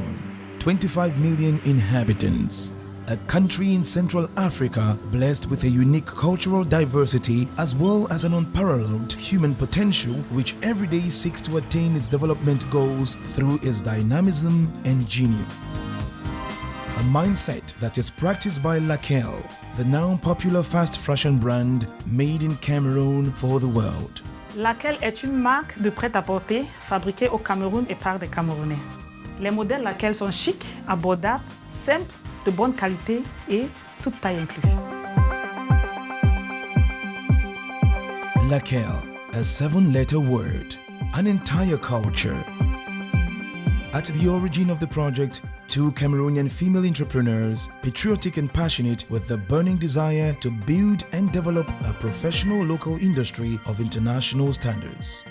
25 million inhabitants. A country in Central Africa blessed with a unique cultural diversity as well as an unparalleled human potential which every day seeks to attain its development goals through its dynamism and genius. A mindset that is practiced by Laquelle, the now popular fast fashion brand made in Cameroon for the world. Laquelle est une marque de prêt-à-porter fabriquée au Cameroun et par des Camerounais. Les modèles Laquelle sont chics, abordables, simples, de bonne qualité et toute taille incluse. Laquelle, a 7-letter word, an entire culture. At the origin of the project, 2 Cameroonian female entrepreneurs, patriotic and passionate with the burning desire to build and develop a professional local industry of international standards.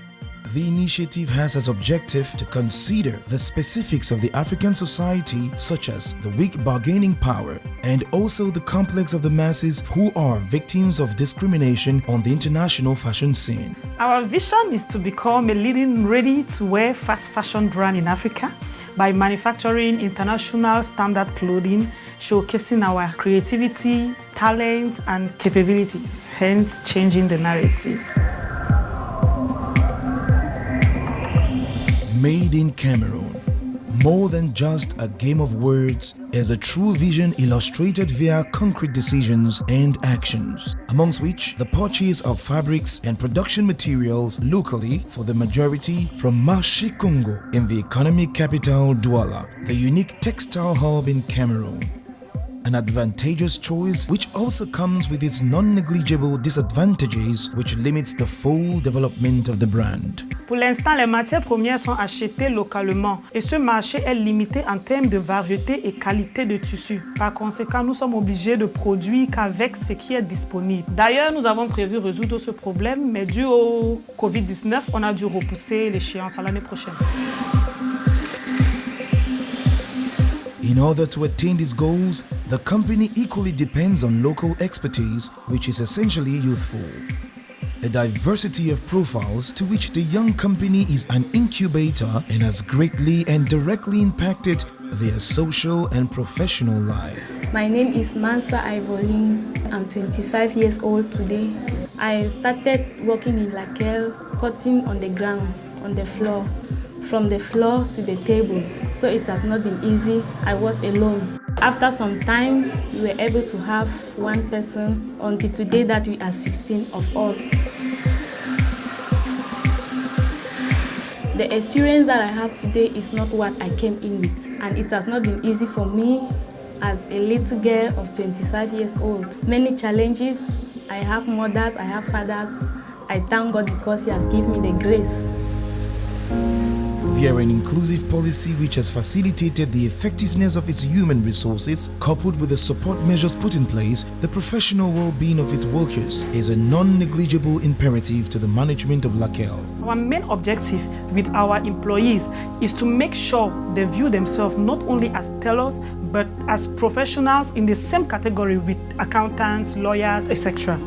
The initiative has as objective to consider the specifics of the African society, such as the weak bargaining power and also the complex of the masses who are victims of discrimination on the international fashion scene. Our vision is to become a leading ready-to-wear fast fashion brand in Africa by manufacturing international standard clothing, showcasing our creativity, talent, and capabilities, hence changing the narrative. Made in Cameroon, more than just a game of words, is a true vision illustrated via concrete decisions and actions, amongst which the purchase of fabrics and production materials locally for the majority from Marché Congo in the economic capital Douala, the unique textile hub in Cameroon. An advantageous choice which also comes with its non-negligible disadvantages which limits the full development of the brand. Pour l'instant, les matières premières sont achetées localement et ce marché est limité en termes de variété et qualité de tissu. Par conséquent, nous sommes obligés de produire qu'avec ce qui est disponible. D'ailleurs, nous avons prévu résoudre ce problème, mais dû au Covid-19, on a dû repousser l'échéance à l'année prochaine. In order to attain these goals, the company equally depends on local expertise, which is essentially youthful. A diversity of profiles to which the young company is an incubator and has greatly and directly impacted their social and professional life. My name is Mansa Ivolin. I'm 25 years old today. I started working in Laquelle, cutting on the ground, on the floor. From the floor to the table, so it has not been easy. I was alone. After some time, we were able to have one person until today that we are 16 of us. The experience that I have today is not what I came in with, and it has not been easy for me as a little girl of 25 years old. Many challenges. I have mothers, I have fathers. I thank God because He has given me the grace. Via an inclusive policy which has facilitated the effectiveness of its human resources, coupled with the support measures put in place, the professional well-being of its workers is a non-negligible imperative to the management of LACEL. Our main objective with our employees is to make sure they view themselves not only as tellers, but as professionals in the same category with accountants, lawyers, etc.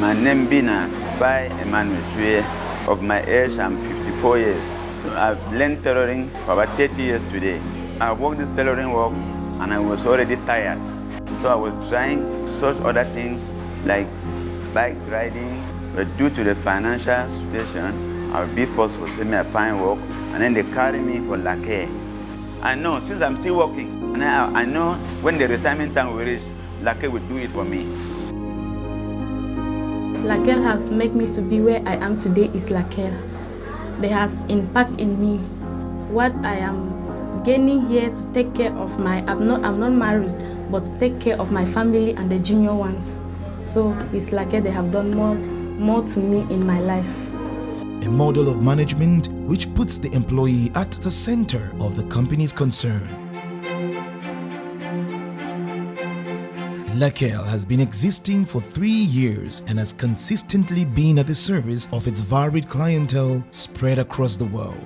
My name Bina by Emmanuel Sue. Of my age, I'm 54 years. I've learned tailoring for about 30 years today. I worked this tailoring work and I was already tired. So I was trying such other things like bike riding, but due to the financial situation, I'll be forced to send me a fine work and then they carry me for LACEL. I know, since I'm still working, and I know when the retirement time will reach, LACEL will do it for me. LACEL has made me to be where I am today is LACEL. They has impact in me. What I am gaining here to take care of I'm not married, but to take care of my family and the junior ones. So it's LACEL, they have done more to me in my life. A model of management which puts the employee at the center of the company's concern. LACEL has been existing for 3 years and has consistently been at the service of its varied clientele spread across the world.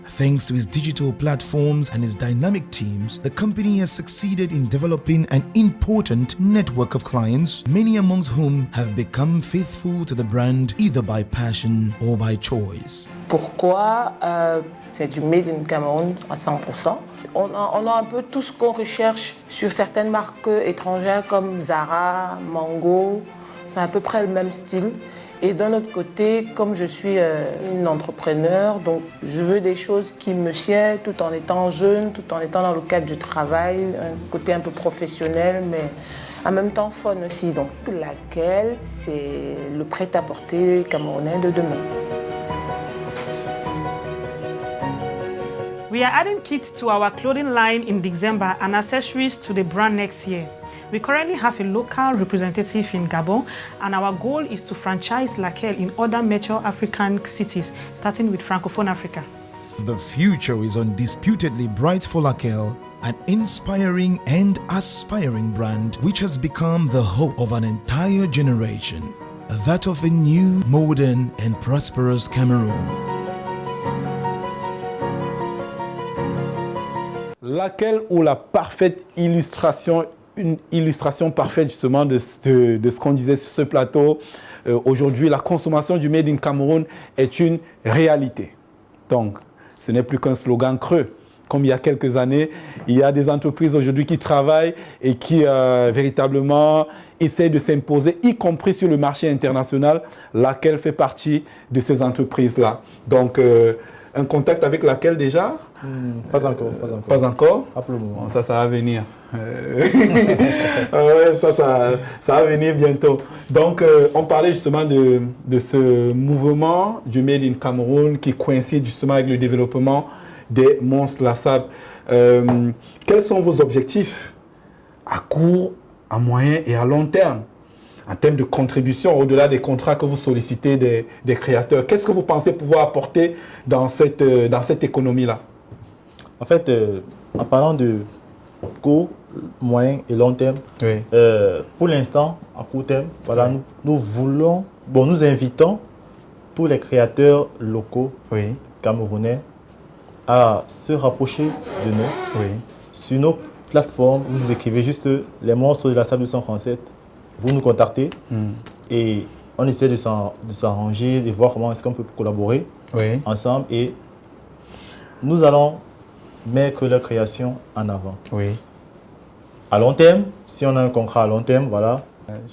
Thanks to its digital platforms and its dynamic teams, the company has succeeded in developing an important network of clients, many amongst whom have become faithful to the brand either by passion or by choice. Pourquoi c'est du Made in Cameroun à 100%. On a un peu tout ce qu'on recherche sur certaines marques étrangères comme Zara, Mango. C'est à peu près le même style. Et d'un autre côté, comme je suis une entrepreneur, donc je veux des choses qui me sied tout en étant jeune, tout en étant dans le cadre du travail, un côté un peu professionnel, mais en même temps fun aussi. Donc LACEL, c'est le prêt-à-porter camerounais de demain. We are adding kits to our clothing line in December and accessories to the brand next year. We currently have a local representative in Gabon, and our goal is to franchise LACEL in other major African cities, starting with Francophone Africa. The future is undisputedly bright for LACEL, an inspiring and aspiring brand which has become the hope of an entire generation, that of a new, modern and prosperous Cameroon. LACEL ou la parfaite illustration, une illustration parfaite justement de ce qu'on disait sur ce plateau. Aujourd'hui, la consommation du Made in Cameroun est une réalité. Donc, ce n'est plus qu'un slogan creux. Comme il y a quelques années, il y a des entreprises aujourd'hui qui travaillent et qui véritablement essaient de s'imposer, y compris sur le marché international. LACEL fait partie de ces entreprises-là. Donc, un contact avec LACEL déjà? Pas encore. Pas encore? Bon, ça va venir. Ouais, ça va venir bientôt. Donc, on parlait justement de ce mouvement du Made in Cameroun qui coïncide justement avec le développement des monstres LASAP. Quels sont vos objectifs à court, à moyen et à long terme en termes de contribution au-delà des contrats que vous sollicitez des créateurs? Qu'est-ce que vous pensez pouvoir apporter dans cette économie-là? En fait, en parlant de court, moyen et long terme, oui. Pour l'instant, à court terme, voilà, nous invitons tous les créateurs locaux, oui, camerounais à se rapprocher de nous. Oui. Sur nos plateformes, vous écrivez juste les monstres de la salle 237, vous nous contactez et on essaie de s'arranger, de voir comment est-ce qu'on peut collaborer, oui, ensemble, et nous allons mettre leur création en avant. Oui. À long terme, si on a un contrat à long terme, voilà,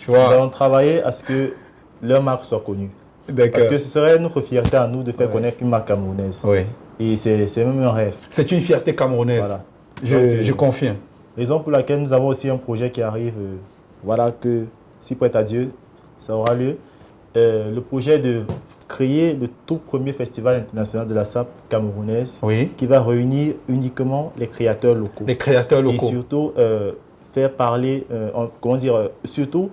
nous allons travailler à ce que leur marque soit connue. Parce que ce serait notre fierté à nous de faire connaître une marque camerounaise. Oui. Et c'est même un rêve. C'est une fierté camerounaise. Voilà. Je confirme. Raison pour laquelle nous avons aussi un projet qui arrive, voilà, que si prête à Dieu, ça aura lieu. Le projet de créer le tout premier festival international de la SAP camerounaise, oui, qui va réunir uniquement les créateurs locaux. Les créateurs locaux. Et surtout faire parler, surtout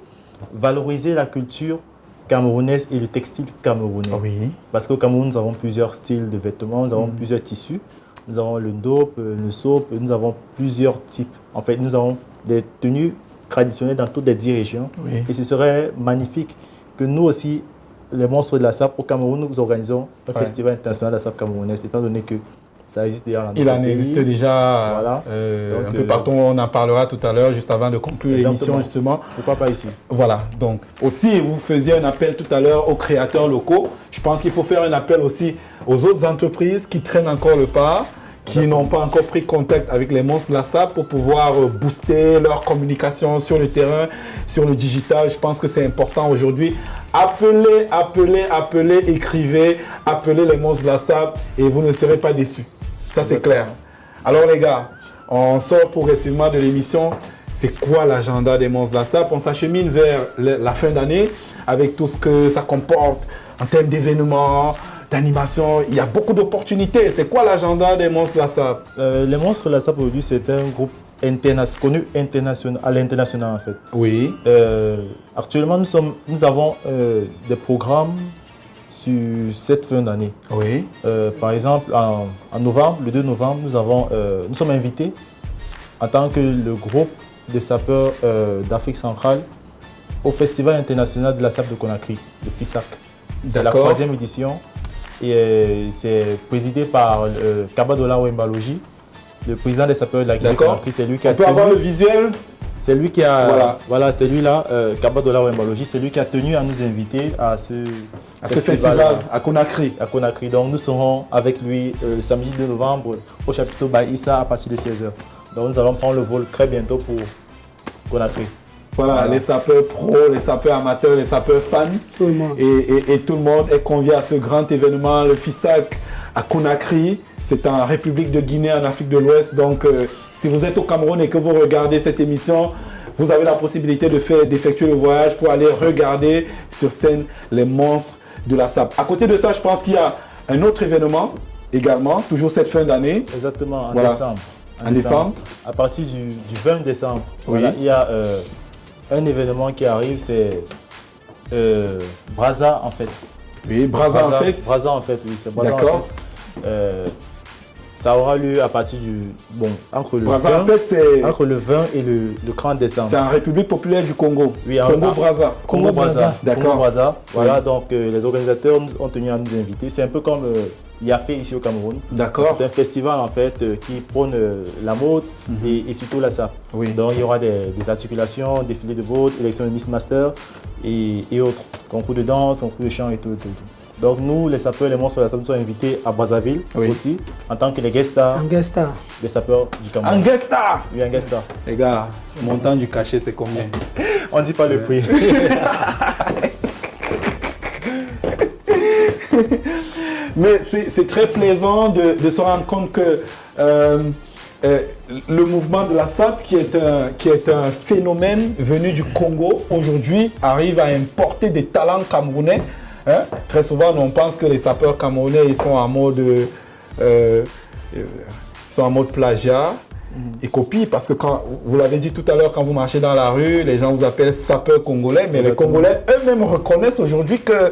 valoriser la culture camerounaise et le textile camerounais. Oui. Parce qu'au Cameroun, nous avons plusieurs styles de vêtements, nous avons plusieurs tissus. Nous avons le dope, le soap, nous avons plusieurs types. En fait, nous avons des tenues traditionnelles dans toutes les 10 régions. Oui. Et ce serait magnifique que nous aussi, les monstres de la SAP, au Cameroun, nous organisons un festival international de la SAP camerounaise, étant donné que ça existe déjà dans Il en existe déjà voilà. un peu partout. On en parlera tout à l'heure, juste avant de conclure l'émission, justement. Pourquoi pas ici? Voilà. Donc, aussi, vous faisiez un appel tout à l'heure aux créateurs locaux. Je pense qu'il faut faire un appel aussi aux autres entreprises qui traînent encore le pas, qui n'ont pas encore pris contact avec les monstres de la SAP pour pouvoir booster leur communication sur le terrain, sur le digital. Je pense que c'est important aujourd'hui. Appelez, écrivez, appelez les monstres de la SAP et vous ne serez pas déçus. Ça, c'est clair. Alors, les gars, on sort progressivement de l'émission. C'est quoi l'agenda des monstres de la SAP? On s'achemine vers la fin d'année avec tout ce que ça comporte en termes d'événements, d'animation. Il y a beaucoup d'opportunités. C'est quoi l'agenda des monstres de la SAP? Les monstres de la SAP aujourd'hui, c'est un groupe connu à l'international en fait. Oui. Actuellement, nous avons des programmes sur cette fin d'année. Oui. Par exemple, en novembre, le 2 novembre, nous sommes invités en tant que le groupe des sapeurs d'Afrique centrale au Festival international de la SAP de Conakry, le FISAC. C'est la 3e édition et c'est présidé par Kabadola Wembalogi, le président des sapeurs de la Conakry. C'est lui qui a peut avoir le visuel. C'est lui qui a, voilà, c'est lui là, Kabadola Wembalogi, c'est lui qui a tenu à nous inviter à ce festival à Conakry. À Conakry. Donc nous serons avec lui le samedi 2 novembre au chapiteau Baïssa à partir de 16h. Donc nous allons prendre le vol très bientôt pour Conakry. Voilà, les sapeurs pros, les sapeurs amateurs, les sapeurs fans. Tout le monde. Et tout le monde est convié à ce grand événement, le FISAC à Conakry. C'est en République de Guinée, en Afrique de l'Ouest. Donc, si vous êtes au Cameroun et que vous regardez cette émission, vous avez la possibilité d'effectuer le voyage pour aller regarder sur scène les monstres de la SAP. À côté de ça, je pense qu'il y a un autre événement également, toujours cette fin d'année. Exactement, en voilà. décembre. En décembre. À partir du 20 décembre, oui. Voilà, il y a un événement qui arrive, c'est Brazza en fait. Oui, Brazza en fait. Brazza en fait, oui, c'est Brazza. D'accord. Ça aura lieu à partir du... Bon, entre le 20 et le 30 décembre. C'est en République populaire du Congo. Oui, Congo-Brazza. Congo-Brazza. D'accord. Congo-Brazza. Voilà, oui. Donc les organisateurs ont tenu à nous inviter. C'est un peu comme Yafé ici au Cameroun. D'accord. C'est un festival en fait qui prône la mode et surtout la SAP. Oui. Donc il y aura des articulations, défilés de mode, élection de Miss Master et autres. Concours de danse, concours de chant et tout. Donc nous, les sapeurs, les monstres de la SAP, nous sommes invités à Brazzaville aussi, en tant que les guest stars des sapeurs du Cameroun. Un guest star? Oui, un guest star. Les gars, le montant du cachet, c'est combien? On ne dit pas le prix. Mais c'est très plaisant de se rendre compte que le mouvement de la SAP, qui est un phénomène venu du Congo, aujourd'hui arrive à importer des talents camerounais. Hein? Très souvent, on pense que les sapeurs camerounais ils sont en mode plagiat et copie, parce que quand vous l'avez dit tout à l'heure, quand vous marchez dans la rue, les gens vous appellent sapeurs congolais, mais exactement. Les Congolais eux-mêmes reconnaissent aujourd'hui que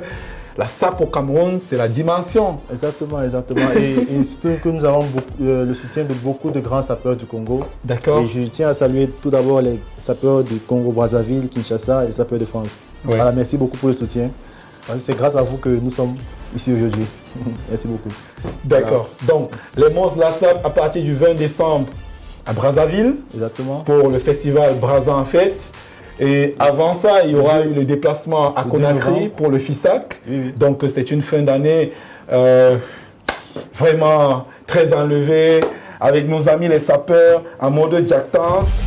la SAP au Cameroun, c'est la dimension. Exactement. Et surtout que nous avons le soutien de beaucoup de grands sapeurs du Congo. D'accord. Et je tiens à saluer tout d'abord les sapeurs du Congo-Brazzaville, Kinshasa et les sapeurs de France. Ouais. Voilà, merci beaucoup pour le soutien. C'est grâce à vous que nous sommes ici aujourd'hui. Merci beaucoup. D'accord. Voilà. Donc, les monstres de la SAP à partir du 20 décembre à Brazzaville. Exactement. Pour le festival Brazza en fête. Et avant ça, il y aura eu le déplacement à Conakry pour le FISAC. Oui. Donc, c'est une fin d'année vraiment très enlevée avec nos amis les sapeurs en mode Jack Dance.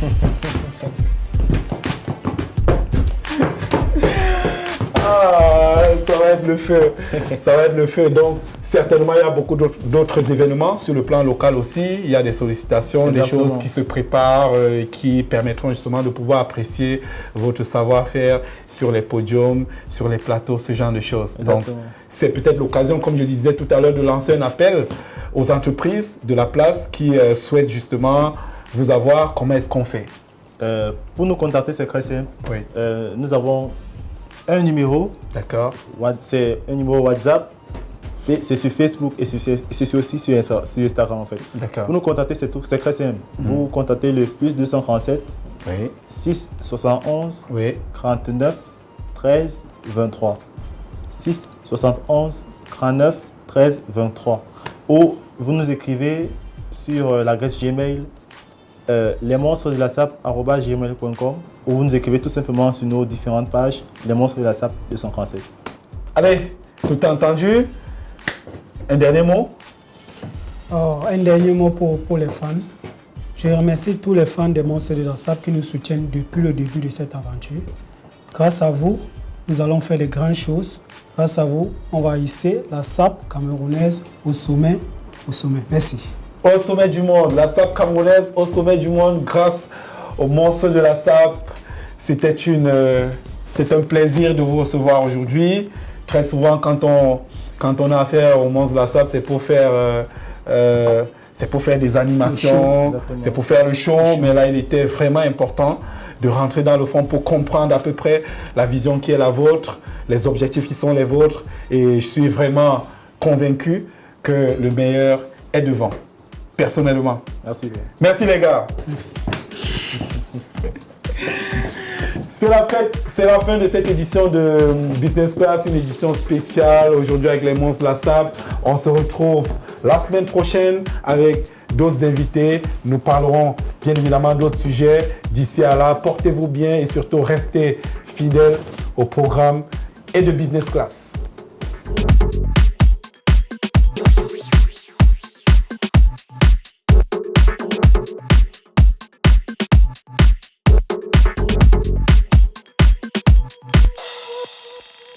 Ça va être le feu. Ça va être le feu. Donc, certainement, il y a beaucoup d'autres événements sur le plan local aussi. Il y a des sollicitations, exactement. Des choses qui se préparent, qui permettront justement de pouvoir apprécier votre savoir-faire sur les podiums, sur les plateaux, ce genre de choses. Exactement. Donc, c'est peut-être l'occasion, comme je disais tout à l'heure, de lancer un appel aux entreprises de la place qui souhaitent justement vous avoir. Comment est-ce qu'on fait? Pour nous contacter, c'est très simple. Oui. Nous avons un numéro. D'accord. C'est un numéro WhatsApp. C'est sur Facebook et c'est aussi sur Instagram en fait. D'accord. Vous nous contactez, c'est tout, c'est très simple. Vous contactez le plus 237 6 71 39 13 23. 6 71 39 13 23. Ou vous nous écrivez sur l'adresse Gmail lesmonstresdelasap@gmail.com ou vous nous écrivez tout simplement sur nos différentes pages Les Monstres de la Sape 237. Allez, tout entendu. Un dernier mot? Un dernier mot pour les fans. Je remercie tous les fans des Monstres de la Sape qui nous soutiennent depuis le début de cette aventure. Grâce à vous, nous allons faire de grandes choses. Grâce à vous, on va hisser la Sape camerounaise au sommet. Merci. Au sommet du monde, la Sape camerounaise au sommet du monde grâce aux Monstres de la Sape. C'était un plaisir de vous recevoir aujourd'hui. Très souvent, quand on a affaire aux Monstres de la Sape, c'est pour faire des animations, c'est pour faire le show. Mais là, il était vraiment important de rentrer dans le fond pour comprendre à peu près la vision qui est la vôtre, les objectifs qui sont les vôtres. Et je suis vraiment convaincu que le meilleur est devant. Personnellement. Merci. Merci les gars. Merci. C'est la fin de cette édition de Business Class, une édition spéciale aujourd'hui avec les Monstres de la Sape. On se retrouve la semaine prochaine avec d'autres invités. Nous parlerons bien évidemment d'autres sujets. D'ici à là, portez-vous bien et surtout restez fidèles au programme et de Business Class.